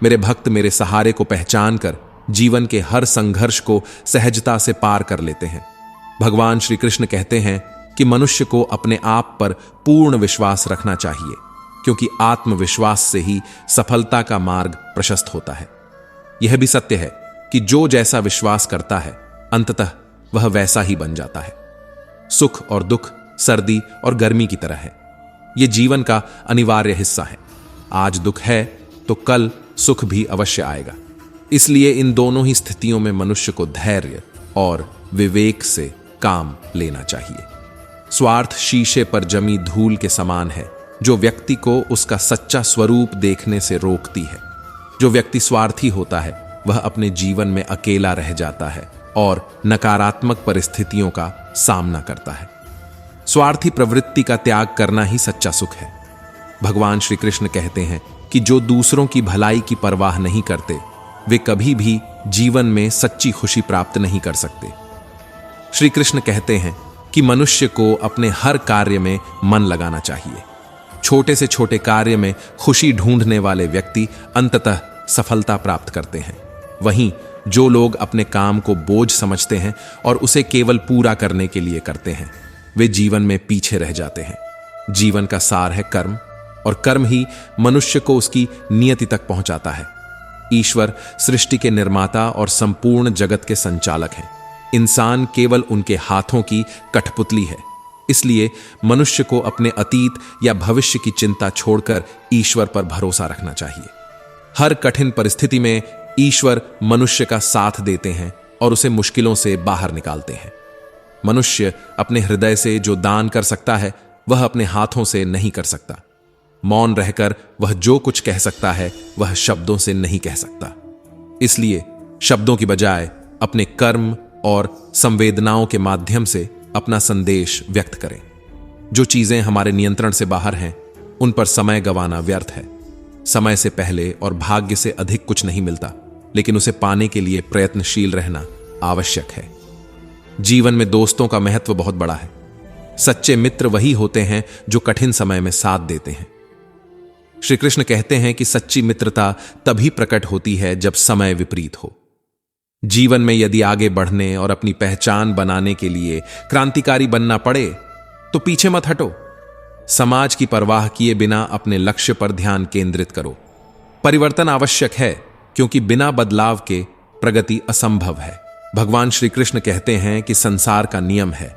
मेरे भक्त मेरे सहारे को पहचान कर जीवन के हर संघर्ष को सहजता से पार कर लेते हैं। भगवान श्री कृष्ण कहते हैं कि मनुष्य को अपने आप पर पूर्ण विश्वास रखना चाहिए, क्योंकि आत्मविश्वास से ही सफलता का मार्ग प्रशस्त होता है। यह भी सत्य है कि जो जैसा विश्वास करता है अंततः वह वैसा ही बन जाता है। सुख और दुख सर्दी और गर्मी की तरह है। यह जीवन का अनिवार्य हिस्सा है। आज दुख है तो कल सुख भी अवश्य आएगा। इसलिए इन दोनों ही स्थितियों में मनुष्य को धैर्य और विवेक से काम लेना चाहिए। स्वार्थ शीशे पर जमी धूल के समान है, जो व्यक्ति को उसका सच्चा स्वरूप देखने से रोकती है। जो व्यक्ति स्वार्थी होता है वह अपने जीवन में अकेला रह जाता है और नकारात्मक परिस्थितियों का सामना करता है। स्वार्थी प्रवृत्ति का त्याग करना ही सच्चा सुख है। भगवान श्री कृष्ण कहते हैं कि जो दूसरों की भलाई की परवाह नहीं करते वे कभी भी जीवन में सच्ची खुशी प्राप्त नहीं कर सकते। श्री कृष्ण कहते हैं कि मनुष्य को अपने हर कार्य में मन लगाना चाहिए। छोटे से छोटे कार्य में खुशी ढूंढने वाले व्यक्ति अंततः सफलता प्राप्त करते हैं। वहीं जो लोग अपने काम को बोझ समझते हैं और उसे केवल पूरा करने के लिए करते हैं, वे जीवन में पीछे रह जाते हैं। जीवन का सार है कर्म, और कर्म ही मनुष्य को उसकी नियति तक पहुंचाता है। ईश्वर सृष्टि के निर्माता और संपूर्ण जगत के संचालक हैं। इंसान केवल उनके हाथों की कठपुतली है। इसलिए मनुष्य को अपने अतीत या भविष्य की चिंता छोड़कर ईश्वर पर भरोसा रखना चाहिए। हर कठिन परिस्थिति में ईश्वर मनुष्य का साथ देते हैं और उसे मुश्किलों से बाहर निकालते हैं। मनुष्य अपने हृदय से जो दान कर सकता है वह अपने हाथों से नहीं कर सकता। मौन रहकर वह जो कुछ कह सकता है वह शब्दों से नहीं कह सकता। इसलिए शब्दों की बजाय अपने कर्म और संवेदनाओं के माध्यम से अपना संदेश व्यक्त करें। जो चीजें हमारे नियंत्रण से बाहर हैं उन पर समय गंवाना व्यर्थ है। समय से पहले और भाग्य से अधिक कुछ नहीं मिलता, लेकिन उसे पाने के लिए प्रयत्नशील रहना आवश्यक है। जीवन में दोस्तों का महत्व बहुत बड़ा है। सच्चे मित्र वही होते हैं जो कठिन समय में साथ देते हैं। श्री कृष्ण कहते हैं कि सच्ची मित्रता तभी प्रकट होती है जब समय विपरीत हो। जीवन में यदि आगे बढ़ने और अपनी पहचान बनाने के लिए क्रांतिकारी बनना पड़े तो पीछे मत हटो। समाज की परवाह किए बिना अपने लक्ष्य पर ध्यान केंद्रित करो। परिवर्तन आवश्यक है, क्योंकि बिना बदलाव के प्रगति असंभव है। भगवान श्री कृष्ण कहते हैं कि संसार का नियम है,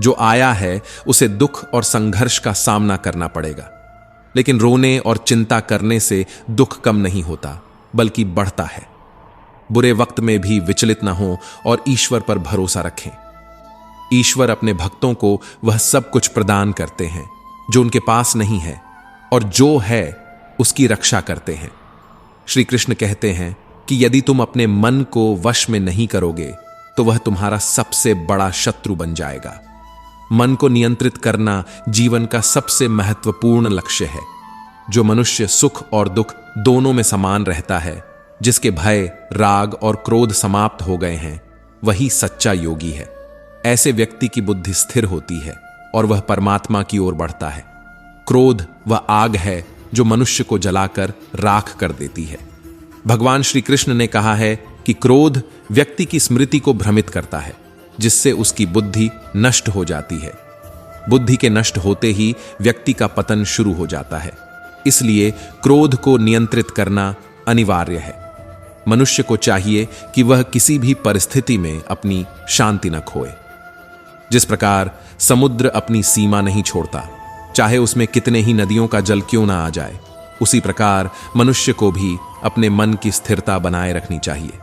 जो आया है उसे दुख और संघर्ष का सामना करना पड़ेगा। लेकिन रोने और चिंता करने से दुख कम नहीं होता, बल्कि बढ़ता है। बुरे वक्त में भी विचलित न हो और ईश्वर पर भरोसा रखें। ईश्वर अपने भक्तों को वह सब कुछ प्रदान करते हैं जो उनके पास नहीं है, और जो है उसकी रक्षा करते हैं। श्री कृष्ण कहते हैं कि यदि तुम अपने मन को वश में नहीं करोगे तो वह तुम्हारा सबसे बड़ा शत्रु बन जाएगा। मन को नियंत्रित करना जीवन का सबसे महत्वपूर्ण लक्ष्य है। जो मनुष्य सुख और दुख दोनों में समान रहता है, जिसके भय, राग और क्रोध समाप्त हो गए हैं, वही सच्चा योगी है। ऐसे व्यक्ति की बुद्धि स्थिर होती है और वह परमात्मा की ओर बढ़ता है। क्रोध वह आग है जो मनुष्य को जलाकर राख कर देती है। भगवान श्री कृष्ण ने कहा है कि क्रोध व्यक्ति की स्मृति को भ्रमित करता है, जिससे उसकी बुद्धि नष्ट हो जाती है। बुद्धि के नष्ट होते ही व्यक्ति का पतन शुरू हो जाता है। इसलिए क्रोध को नियंत्रित करना अनिवार्य है। मनुष्य को चाहिए कि वह किसी भी परिस्थिति में अपनी शांति न खोए। जिस प्रकार समुद्र अपनी सीमा नहीं छोड़ता, चाहे उसमें कितने ही नदियों का जल क्यों ना आ जाए, उसी प्रकार मनुष्य को भी अपने मन की स्थिरता बनाए रखनी चाहिए।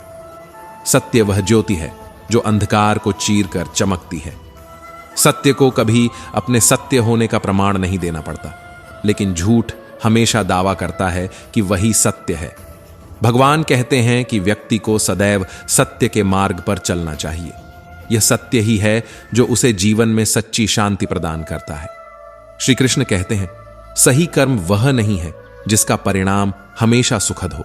सत्य वह ज्योति है जो अंधकार को चीरकर चमकती है। सत्य को कभी अपने सत्य होने का प्रमाण नहीं देना पड़ता, लेकिन झूठ हमेशा दावा करता है कि वही सत्य है। भगवान कहते हैं कि व्यक्ति को सदैव सत्य के मार्ग पर चलना चाहिए। यह सत्य ही है जो उसे जीवन में सच्ची शांति प्रदान करता है। श्री कृष्ण कहते हैं, सही कर्म वह नहीं है जिसका परिणाम हमेशा सुखद हो।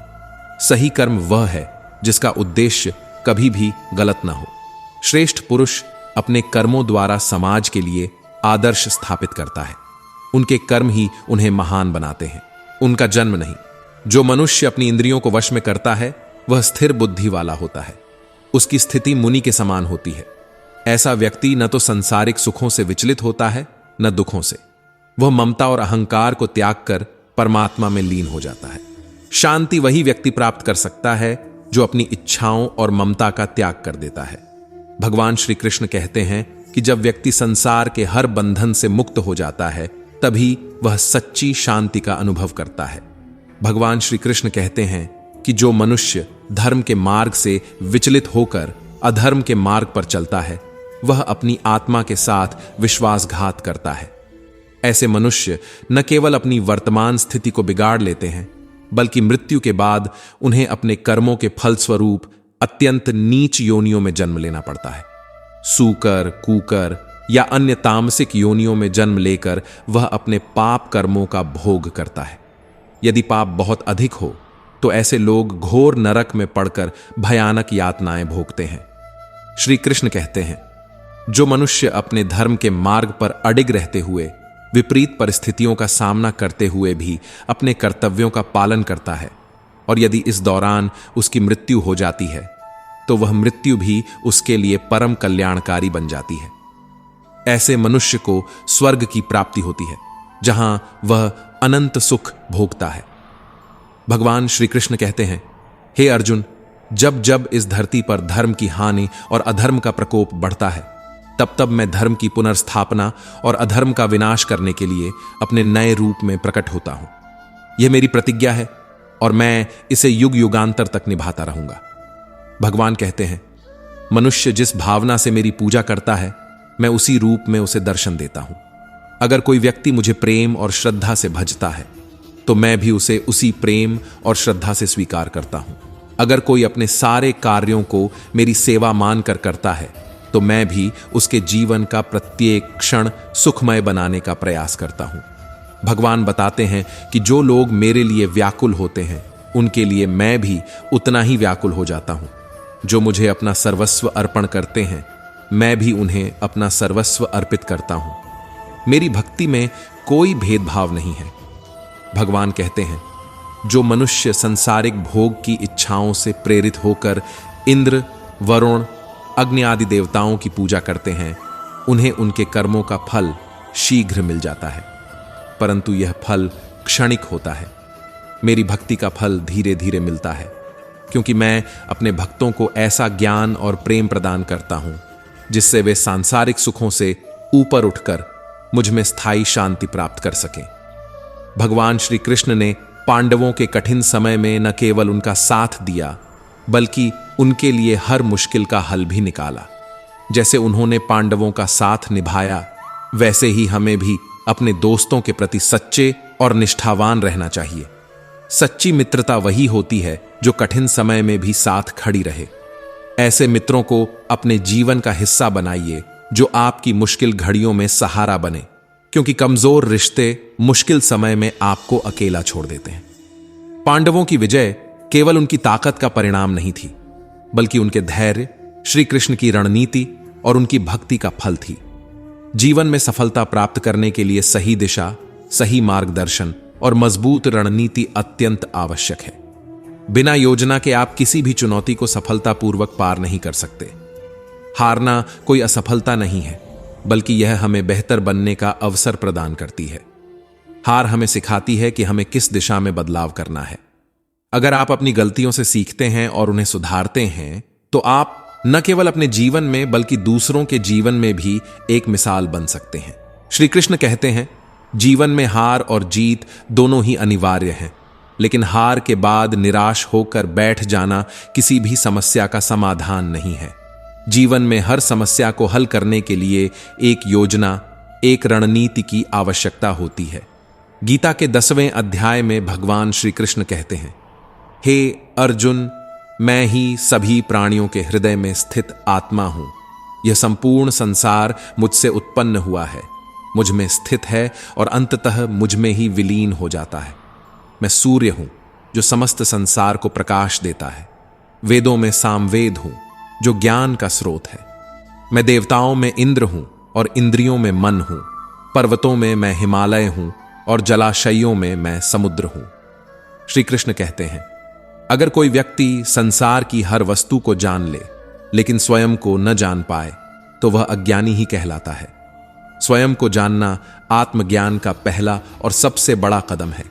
सही कर्म वह है जिसका उद्देश्य कभी भी गलत ना हो। श्रेष्ठ पुरुष अपने कर्मों द्वारा समाज के लिए आदर्श स्थापित करता है। उनके कर्म ही उन्हें महान बनाते हैं, उनका जन्म नहीं। जो मनुष्य अपनी इंद्रियों को वश में करता है वह स्थिर बुद्धि वाला होता है। उसकी स्थिति मुनि के समान होती है। ऐसा व्यक्ति न तो सांसारिक सुखों से विचलित होता है न दुखों से। वह ममता और अहंकार को त्याग कर परमात्मा में लीन हो जाता है। शांति वही व्यक्ति प्राप्त कर सकता है जो अपनी इच्छाओं और ममता का त्याग कर देता है। भगवान श्री कृष्ण कहते हैं कि जब व्यक्ति संसार के हर बंधन से मुक्त हो जाता है तभी वह सच्ची शांति का अनुभव करता है। भगवान श्री कृष्ण कहते हैं कि जो मनुष्य धर्म के मार्ग से विचलित होकर अधर्म के मार्ग पर चलता है वह अपनी आत्मा के साथ विश्वासघात करता है। ऐसे मनुष्य न केवल अपनी वर्तमान स्थिति को बिगाड़ लेते हैं बल्कि मृत्यु के बाद उन्हें अपने कर्मों के फलस्वरूप अत्यंत नीच योनियों में जन्म लेना पड़ता है। सूकर, कूकर या अन्य तामसिक योनियों में जन्म लेकर वह अपने पाप कर्मों का भोग करता है। यदि पाप बहुत अधिक हो तो ऐसे लोग घोर नरक में पड़कर भयानक यातनाएं भोगते हैं। श्री कृष्ण कहते हैं, जो मनुष्य अपने धर्म के मार्ग पर अडिग रहते हुए विपरीत परिस्थितियों का सामना करते हुए भी अपने कर्तव्यों का पालन करता है और यदि इस दौरान उसकी मृत्यु हो जाती है तो वह मृत्यु भी उसके लिए परम कल्याणकारी बन जाती है। ऐसे मनुष्य को स्वर्ग की प्राप्ति होती है जहां वह अनंत सुख भोगता है। भगवान श्री कृष्ण कहते हैं, हे अर्जुन, जब जब इस धरती पर धर्म की हानि और अधर्म का प्रकोप बढ़ता है तब तब मैं धर्म की पुनर्स्थापना और अधर्म का विनाश करने के लिए अपने नए रूप में प्रकट होता हूं। यह मेरी प्रतिज्ञा है और मैं इसे युग युगांतर तक निभाता रहूंगा। भगवान कहते हैं, मनुष्य जिस भावना से मेरी पूजा करता है मैं उसी रूप में उसे दर्शन देता हूं। अगर कोई व्यक्ति मुझे प्रेम और श्रद्धा से भजता है तो मैं भी उसे उसी प्रेम और श्रद्धा से स्वीकार करता हूं। अगर कोई अपने सारे कार्यों को मेरी सेवा मानकर करता है तो मैं भी उसके जीवन का प्रत्येक क्षण सुखमय बनाने का प्रयास करता हूं। भगवान बताते हैं कि जो लोग मेरे लिए व्याकुल होते हैं उनके लिए मैं भी उतना ही व्याकुल हो जाता हूं। जो मुझे अपना सर्वस्व अर्पण करते हैं मैं भी उन्हें अपना सर्वस्व अर्पित करता हूं। मेरी भक्ति में कोई भेदभाव नहीं है। भगवान कहते हैं, जो मनुष्य संसारिक भोग की इच्छाओं से प्रेरित होकर इंद्र, वरुण, अग्नि आदि देवताओं की पूजा करते हैं उन्हें उनके कर्मों का फल शीघ्र मिल जाता है, परंतु यह फल क्षणिक होता है। मेरी भक्ति का फल धीरे धीरे मिलता है क्योंकि मैं अपने भक्तों को ऐसा ज्ञान और प्रेम प्रदान करता हूं जिससे वे सांसारिक सुखों से ऊपर उठकर मुझ में स्थायी शांति प्राप्त कर सकें। भगवान श्री कृष्ण ने पांडवों के कठिन समय में न केवल उनका साथ दिया बल्कि उनके लिए हर मुश्किल का हल भी निकाला। जैसे उन्होंने पांडवों का साथ निभाया वैसे ही हमें भी अपने दोस्तों के प्रति सच्चे और निष्ठावान रहना चाहिए। सच्ची मित्रता वही होती है जो कठिन समय में भी साथ खड़ी रहे। ऐसे मित्रों को अपने जीवन का हिस्सा बनाइए जो आपकी मुश्किल घड़ियों में सहारा बने, क्योंकि कमजोर रिश्ते मुश्किल समय में आपको अकेला छोड़ देते हैं। पांडवों की विजय केवल उनकी ताकत का परिणाम नहीं थी बल्कि उनके धैर्य, श्री कृष्ण की रणनीति और उनकी भक्ति का फल थी। जीवन में सफलता प्राप्त करने के लिए सही दिशा, सही मार्गदर्शन और मजबूत रणनीति अत्यंत आवश्यक है। बिना योजना के आप किसी भी चुनौती को सफलतापूर्वक पार नहीं कर सकते। हारना कोई असफलता नहीं है बल्कि यह हमें बेहतर बनने का अवसर प्रदान करती है। हार हमें सिखाती है कि हमें किस दिशा में बदलाव करना है। अगर आप अपनी गलतियों से सीखते हैं और उन्हें सुधारते हैं तो आप न केवल अपने जीवन में बल्कि दूसरों के जीवन में भी एक मिसाल बन सकते हैं। श्री कृष्ण कहते हैं, जीवन में हार और जीत दोनों ही अनिवार्य हैं, लेकिन हार के बाद निराश होकर बैठ जाना किसी भी समस्या का समाधान नहीं है। जीवन में हर समस्या को हल करने के लिए एक योजना, एक रणनीति की आवश्यकता होती है। गीता के 10वें अध्याय में भगवान श्री कृष्ण कहते हैं, हे अर्जुन, मैं ही सभी प्राणियों के हृदय में स्थित आत्मा हूं। यह संपूर्ण संसार मुझसे उत्पन्न हुआ है, मुझ में स्थित है और अंततः मुझ में ही विलीन हो जाता है। मैं सूर्य हूं जो समस्त संसार को प्रकाश देता है। वेदों में सामवेद हूं जो ज्ञान का स्रोत है। मैं देवताओं में इंद्र हूं और इंद्रियों में मन हूं। पर्वतों में मैं हिमालय हूं और जलाशयों में मैं समुद्र हूं। श्री कृष्ण कहते हैं, अगर कोई व्यक्ति संसार की हर वस्तु को जान ले लेकिन स्वयं को न जान पाए तो वह अज्ञानी ही कहलाता है। स्वयं को जानना आत्मज्ञान का पहला और सबसे बड़ा कदम है।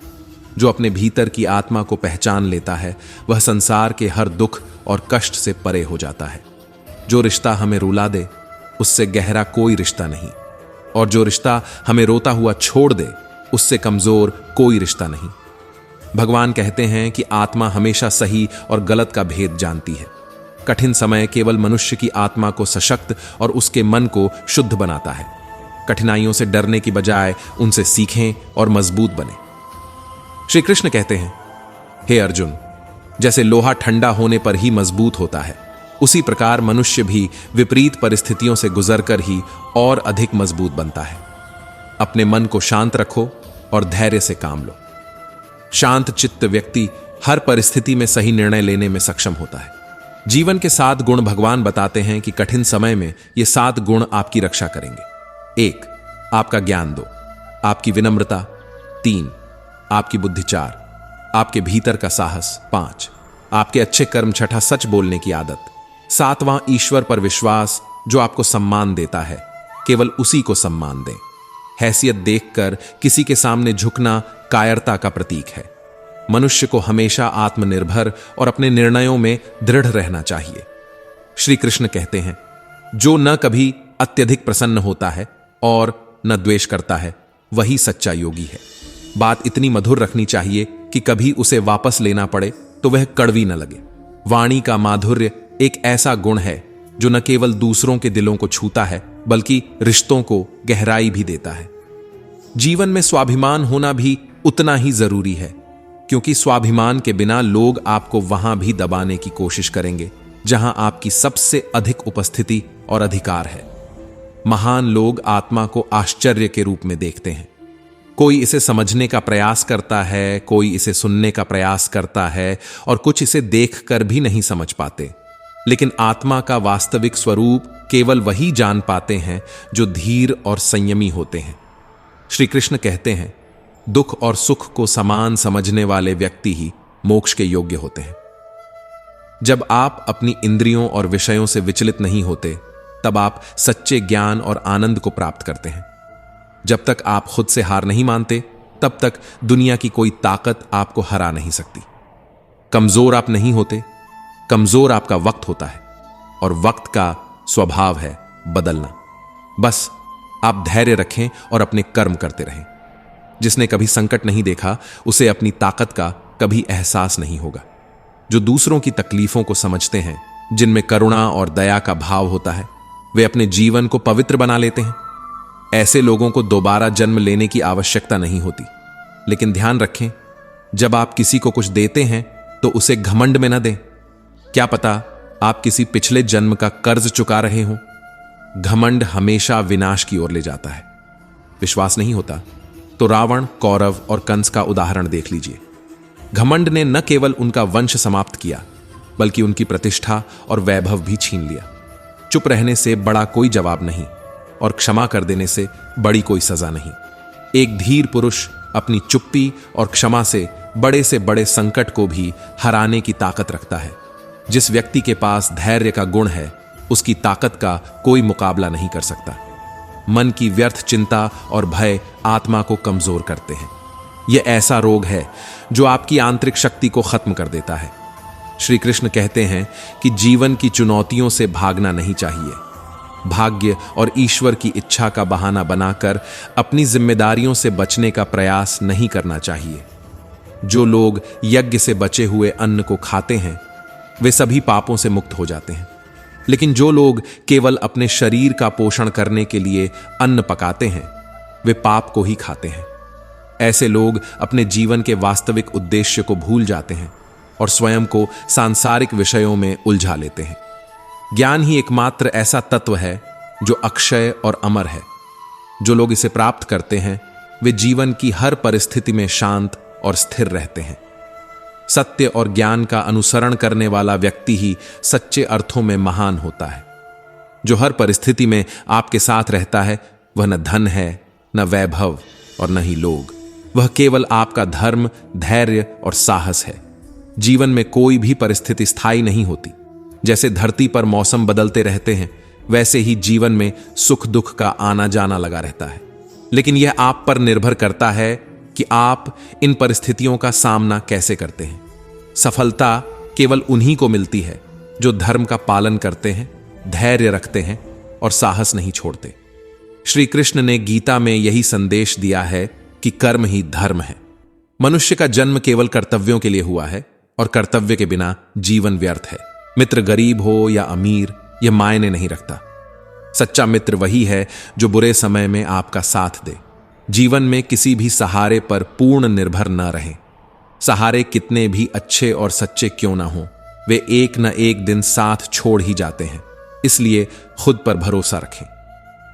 जो अपने भीतर की आत्मा को पहचान लेता है वह संसार के हर दुख और कष्ट से परे हो जाता है। जो रिश्ता हमें रुला दे उससे गहरा कोई रिश्ता नहीं, और जो रिश्ता हमें रोता हुआ छोड़ दे उससे कमजोर कोई रिश्ता नहीं। भगवान कहते हैं कि आत्मा हमेशा सही और गलत का भेद जानती है। कठिन समय केवल मनुष्य की आत्मा को सशक्त और उसके मन को शुद्ध बनाता है। कठिनाइयों से डरने की बजाय उनसे सीखें और मजबूत बने। श्री कृष्ण कहते हैं, हे अर्जुन, जैसे लोहा ठंडा होने पर ही मजबूत होता है, उसी प्रकार मनुष्य भी विपरीत परिस्थितियों से गुजरकर ही और अधिक मजबूत बनता है। अपने मन को शांत रखो और धैर्य से काम लो। शांत चित्त व्यक्ति हर परिस्थिति में सही निर्णय लेने में सक्षम होता है। जीवन के 7 गुण भगवान बताते हैं कि कठिन समय में ये 7 गुण आपकी रक्षा करेंगे। 1, आपका ज्ञान 2, आपकी विनम्रता 3, आपकी बुद्धि 4, आपके भीतर का साहस 5, आपके अच्छे कर्म 6, सच बोलने की आदत 7वां, ईश्वर पर विश्वास जो आपको सम्मान देता है, केवल उसी को सम्मान दें। हैसियत देखकर किसी के सामने झुकना कायरता का प्रतीक है। मनुष्य को हमेशा आत्मनिर्भर और अपने निर्णयों में दृढ़ रहना चाहिए। श्री कृष्ण कहते हैं, जो न कभी अत्यधिक प्रसन्न होता है और न द्वेष करता है वही सच्चा योगी है। बात इतनी मधुर रखनी चाहिए कि कभी उसे वापस लेना पड़े तो वह कड़वी न लगे। वाणी का माधुर्य एक ऐसा गुण है जो न केवल दूसरों के दिलों को छूता है बल्कि रिश्तों को गहराई भी देता है। जीवन में स्वाभिमान होना भी उतना ही जरूरी है, क्योंकि स्वाभिमान के बिना लोग आपको वहां भी दबाने की कोशिश करेंगे जहां आपकी सबसे अधिक उपस्थिति और अधिकार है। महान लोग आत्मा को आश्चर्य के रूप में देखते हैं। कोई इसे समझने का प्रयास करता है, कोई इसे सुनने का प्रयास करता है और कुछ इसे देखकर भी नहीं समझ पाते। लेकिन आत्मा का वास्तविक स्वरूप केवल वही जान पाते हैं जो धीर और संयमी होते हैं। श्री कृष्ण कहते हैं, दुख और सुख को समान समझने वाले व्यक्ति ही मोक्ष के योग्य होते हैं। जब आप अपनी इंद्रियों और विषयों से विचलित नहीं होते तब आप सच्चे ज्ञान और आनंद को प्राप्त करते हैं। जब तक आप खुद से हार नहीं मानते तब तक दुनिया की कोई ताकत आपको हरा नहीं सकती। कमजोर आप नहीं होते, कमजोर आपका वक्त होता है, और वक्त का स्वभाव है बदलना। बस आप धैर्य रखें और अपने कर्म करते रहें। जिसने कभी संकट नहीं देखा उसे अपनी ताकत का कभी एहसास नहीं होगा। जो दूसरों की तकलीफों को समझते हैं, जिनमें करुणा और दया का भाव होता है, वे अपने जीवन को पवित्र बना लेते हैं। ऐसे लोगों को दोबारा जन्म लेने की आवश्यकता नहीं होती। लेकिन ध्यान रखें, जब आप किसी को कुछ देते हैं तो उसे घमंड में न दें। क्या पता आप किसी पिछले जन्म का कर्ज चुका रहे हों। घमंड हमेशा विनाश की ओर ले जाता है। विश्वास नहीं होता तो रावण, कौरव और कंस का उदाहरण देख लीजिए। घमंड ने न केवल उनका वंश समाप्त किया बल्कि उनकी प्रतिष्ठा और वैभव भी छीन लिया। चुप रहने से बड़ा कोई जवाब नहीं और क्षमा कर देने से बड़ी कोई सजा नहीं। एक धीर पुरुष अपनी चुप्पी और क्षमा से बड़े संकट को भी हराने की ताकत रखता है। जिस व्यक्ति के पास धैर्य का गुण है उसकी ताकत का कोई मुकाबला नहीं कर सकता। मन की व्यर्थ चिंता और भय आत्मा को कमजोर करते हैं। यह ऐसा रोग है जो आपकी आंतरिक शक्ति को खत्म कर देता है। श्री कृष्ण कहते हैं कि जीवन की चुनौतियों से भागना नहीं चाहिए। भाग्य और ईश्वर की इच्छा का बहाना बनाकर अपनी जिम्मेदारियों से बचने का प्रयास नहीं करना चाहिए। जो लोग यज्ञ से बचे हुए अन्न को खाते हैं वे सभी पापों से मुक्त हो जाते हैं, लेकिन जो लोग केवल अपने शरीर का पोषण करने के लिए अन्न पकाते हैं वे पाप को ही खाते हैं। ऐसे लोग अपने जीवन के वास्तविक उद्देश्य को भूल जाते हैं और स्वयं को सांसारिक विषयों में उलझा लेते हैं। ज्ञान ही एकमात्र ऐसा तत्व है जो अक्षय और अमर है। जो लोग इसे प्राप्त करते हैं वे जीवन की हर परिस्थिति में शांत और स्थिर रहते हैं। सत्य और ज्ञान का अनुसरण करने वाला व्यक्ति ही सच्चे अर्थों में महान होता है। जो हर परिस्थिति में आपके साथ रहता है वह न धन है, न वैभव और न ही लोग। वह केवल आपका धर्म, धैर्य और साहस है। जीवन में कोई भी परिस्थिति स्थायी नहीं होती। जैसे धरती पर मौसम बदलते रहते हैं, वैसे ही जीवन में सुख दुख का आना जाना लगा रहता है। लेकिन यह आप पर निर्भर करता है कि आप इन परिस्थितियों का सामना कैसे करते हैं। सफलता केवल उन्हीं को मिलती है जो धर्म का पालन करते हैं, धैर्य रखते हैं और साहस नहीं छोड़ते। श्री कृष्ण ने गीता में यही संदेश दिया है कि कर्म ही धर्म है। मनुष्य का जन्म केवल कर्तव्यों के लिए हुआ है और कर्तव्य के बिना जीवन व्यर्थ है। मित्र गरीब हो या अमीर, यह मायने नहीं रखता। सच्चा मित्र वही है जो बुरे समय में आपका साथ दे। जीवन में किसी भी सहारे पर पूर्ण निर्भर न रहें। सहारे कितने भी अच्छे और सच्चे क्यों ना हों, वे एक न एक दिन साथ छोड़ ही जाते हैं। इसलिए खुद पर भरोसा रखें।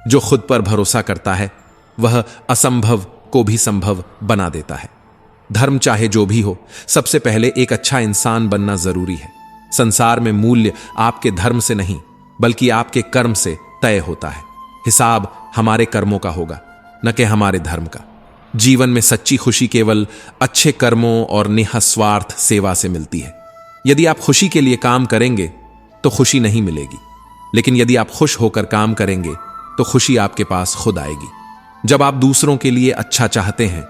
जो खुद पर भरोसा करता है वह असंभव को भी संभव बना देता है। धर्म चाहे जो भी हो, सबसे पहले एक अच्छा इंसान बनना जरूरी है। संसार में मूल्य आपके धर्म से नहीं बल्कि आपके कर्म से तय होता है। हिसाब हमारे कर्मों का होगा, न कि हमारे धर्म का। जीवन में सच्ची खुशी केवल अच्छे कर्मों और निःस्वार्थ सेवा से मिलती है। यदि आप खुशी के लिए काम करेंगे तो खुशी नहीं मिलेगी, लेकिन यदि आप खुश होकर काम करेंगे तो खुशी आपके पास खुद आएगी। जब आप दूसरों के लिए अच्छा चाहते हैं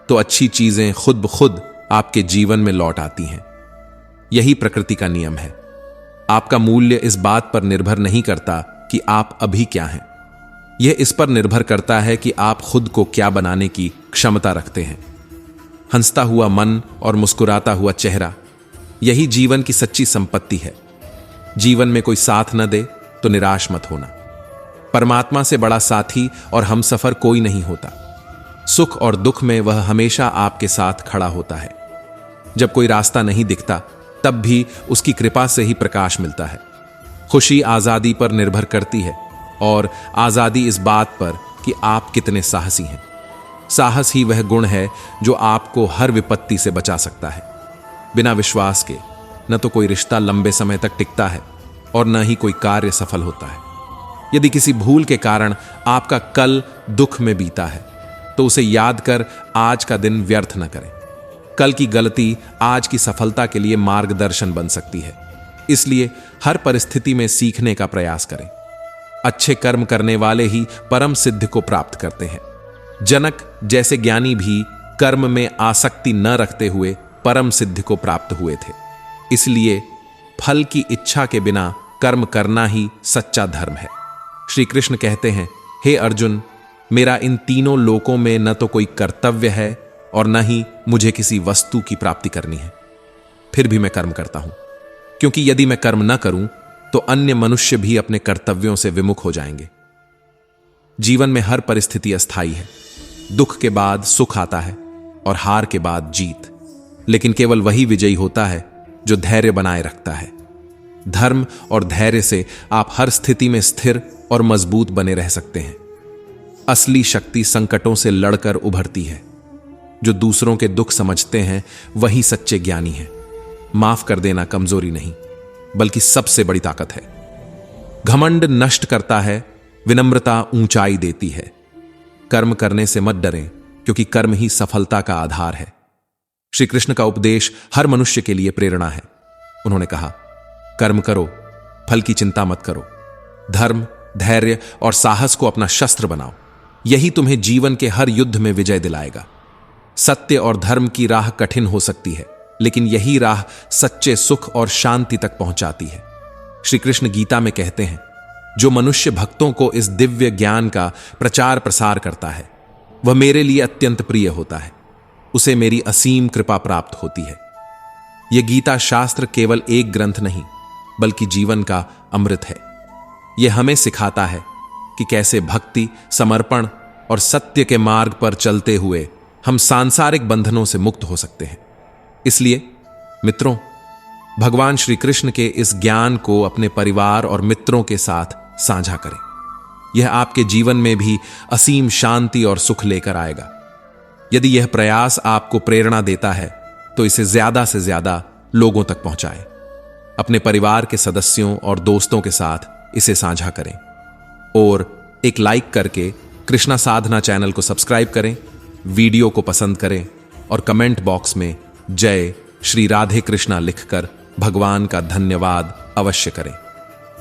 तो अच्छी चीजें खुद ब खुद आपके जीवन में लौट आती हैं। यही प्रकृति का नियम है। आपका मूल्य इस बात पर निर्भर नहीं करता कि आप अभी क्या हैं। यह इस पर निर्भर करता है कि आप खुद को क्या बनाने की क्षमता रखते हैं। हंसता हुआ मन और मुस्कुराता हुआ चेहरा, यही जीवन की सच्ची संपत्ति है। जीवन में कोई साथ न दे तो निराश मत होना। परमात्मा से बड़ा साथी और हमसफर कोई नहीं होता। सुख और दुख में वह हमेशा आपके साथ खड़ा होता है। जब कोई रास्ता नहीं दिखता तब भी उसकी कृपा से ही प्रकाश मिलता है। खुशी आजादी पर निर्भर करती है और आजादी इस बात पर कि आप कितने साहसी हैं। साहस ही वह गुण है जो आपको हर विपत्ति से बचा सकता है। बिना विश्वास के न तो कोई रिश्ता लंबे समय तक टिकता है और न ही कोई कार्य सफल होता है। यदि किसी भूल के कारण आपका कल दुख में बीता है तो उसे याद कर आज का दिन व्यर्थ न करें। कल की गलती आज की सफलता के लिए मार्गदर्शन बन सकती है। इसलिए हर परिस्थिति में सीखने का प्रयास करें। अच्छे कर्म करने वाले ही परम सिद्ध को प्राप्त करते हैं। जनक जैसे ज्ञानी भी कर्म में आसक्ति न रखते हुए परम सिद्ध को प्राप्त हुए थे। इसलिए फल की इच्छा के बिना कर्म करना ही सच्चा धर्म है। श्री कृष्ण कहते हैं, हे अर्जुन, मेरा इन तीनों लोकों में न तो कोई कर्तव्य है और न ही मुझे किसी वस्तु की प्राप्ति करनी है। फिर भी मैं कर्म करता हूं, क्योंकि यदि मैं कर्म न करूं तो अन्य मनुष्य भी अपने कर्तव्यों से विमुख हो जाएंगे। जीवन में हर परिस्थिति अस्थायी है। दुख के बाद सुख आता है और हार के बाद जीत। लेकिन केवल वही विजयी होता है जो धैर्य बनाए रखता है। धर्म और धैर्य से आप हर स्थिति में स्थिर और मजबूत बने रह सकते हैं। असली शक्ति संकटों से लड़कर उभरती है। जो दूसरों के दुख समझते हैं वही सच्चे ज्ञानी हैं। माफ कर देना कमजोरी नहीं बल्कि सबसे बड़ी ताकत है। घमंड नष्ट करता है, विनम्रता ऊंचाई देती है। कर्म करने से मत डरें, क्योंकि कर्म ही सफलता का आधार है। श्री कृष्ण का उपदेश हर मनुष्य के लिए प्रेरणा है। उन्होंने कहा, कर्म करो, फल की चिंता मत करो। धर्म, धैर्य और साहस को अपना शस्त्र बनाओ। यही तुम्हें जीवन के हर युद्ध में विजय दिलाएगा। सत्य और धर्म की राह कठिन हो सकती है, लेकिन यही राह सच्चे सुख और शांति तक पहुंचाती है। श्री कृष्ण गीता में कहते हैं, जो मनुष्य भक्तों को इस दिव्य ज्ञान का प्रचार प्रसार करता है वह मेरे लिए अत्यंत प्रिय होता है। उसे मेरी असीम कृपा प्राप्त होती है। यह गीता शास्त्र केवल एक ग्रंथ नहीं बल्कि जीवन का अमृत है। यह हमें सिखाता है कि कैसे भक्ति, समर्पण और सत्य के मार्ग पर चलते हुए हम सांसारिक बंधनों से मुक्त हो सकते हैं। इसलिए मित्रों, भगवान श्री कृष्ण के इस ज्ञान को अपने परिवार और मित्रों के साथ साझा करें। यह आपके जीवन में भी असीम शांति और सुख लेकर आएगा। यदि यह प्रयास आपको प्रेरणा देता है तो इसे ज्यादा से ज्यादा लोगों तक पहुंचाएं। अपने परिवार के सदस्यों और दोस्तों के साथ इसे साझा करें और एक लाइक करके कृष्णा साधना चैनल को सब्सक्राइब करें, वीडियो को पसंद करें और कमेंट बॉक्स में जय श्री राधे कृष्णा लिखकर भगवान का धन्यवाद अवश्य करें।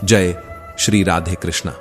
जय श्री राधे कृष्णा।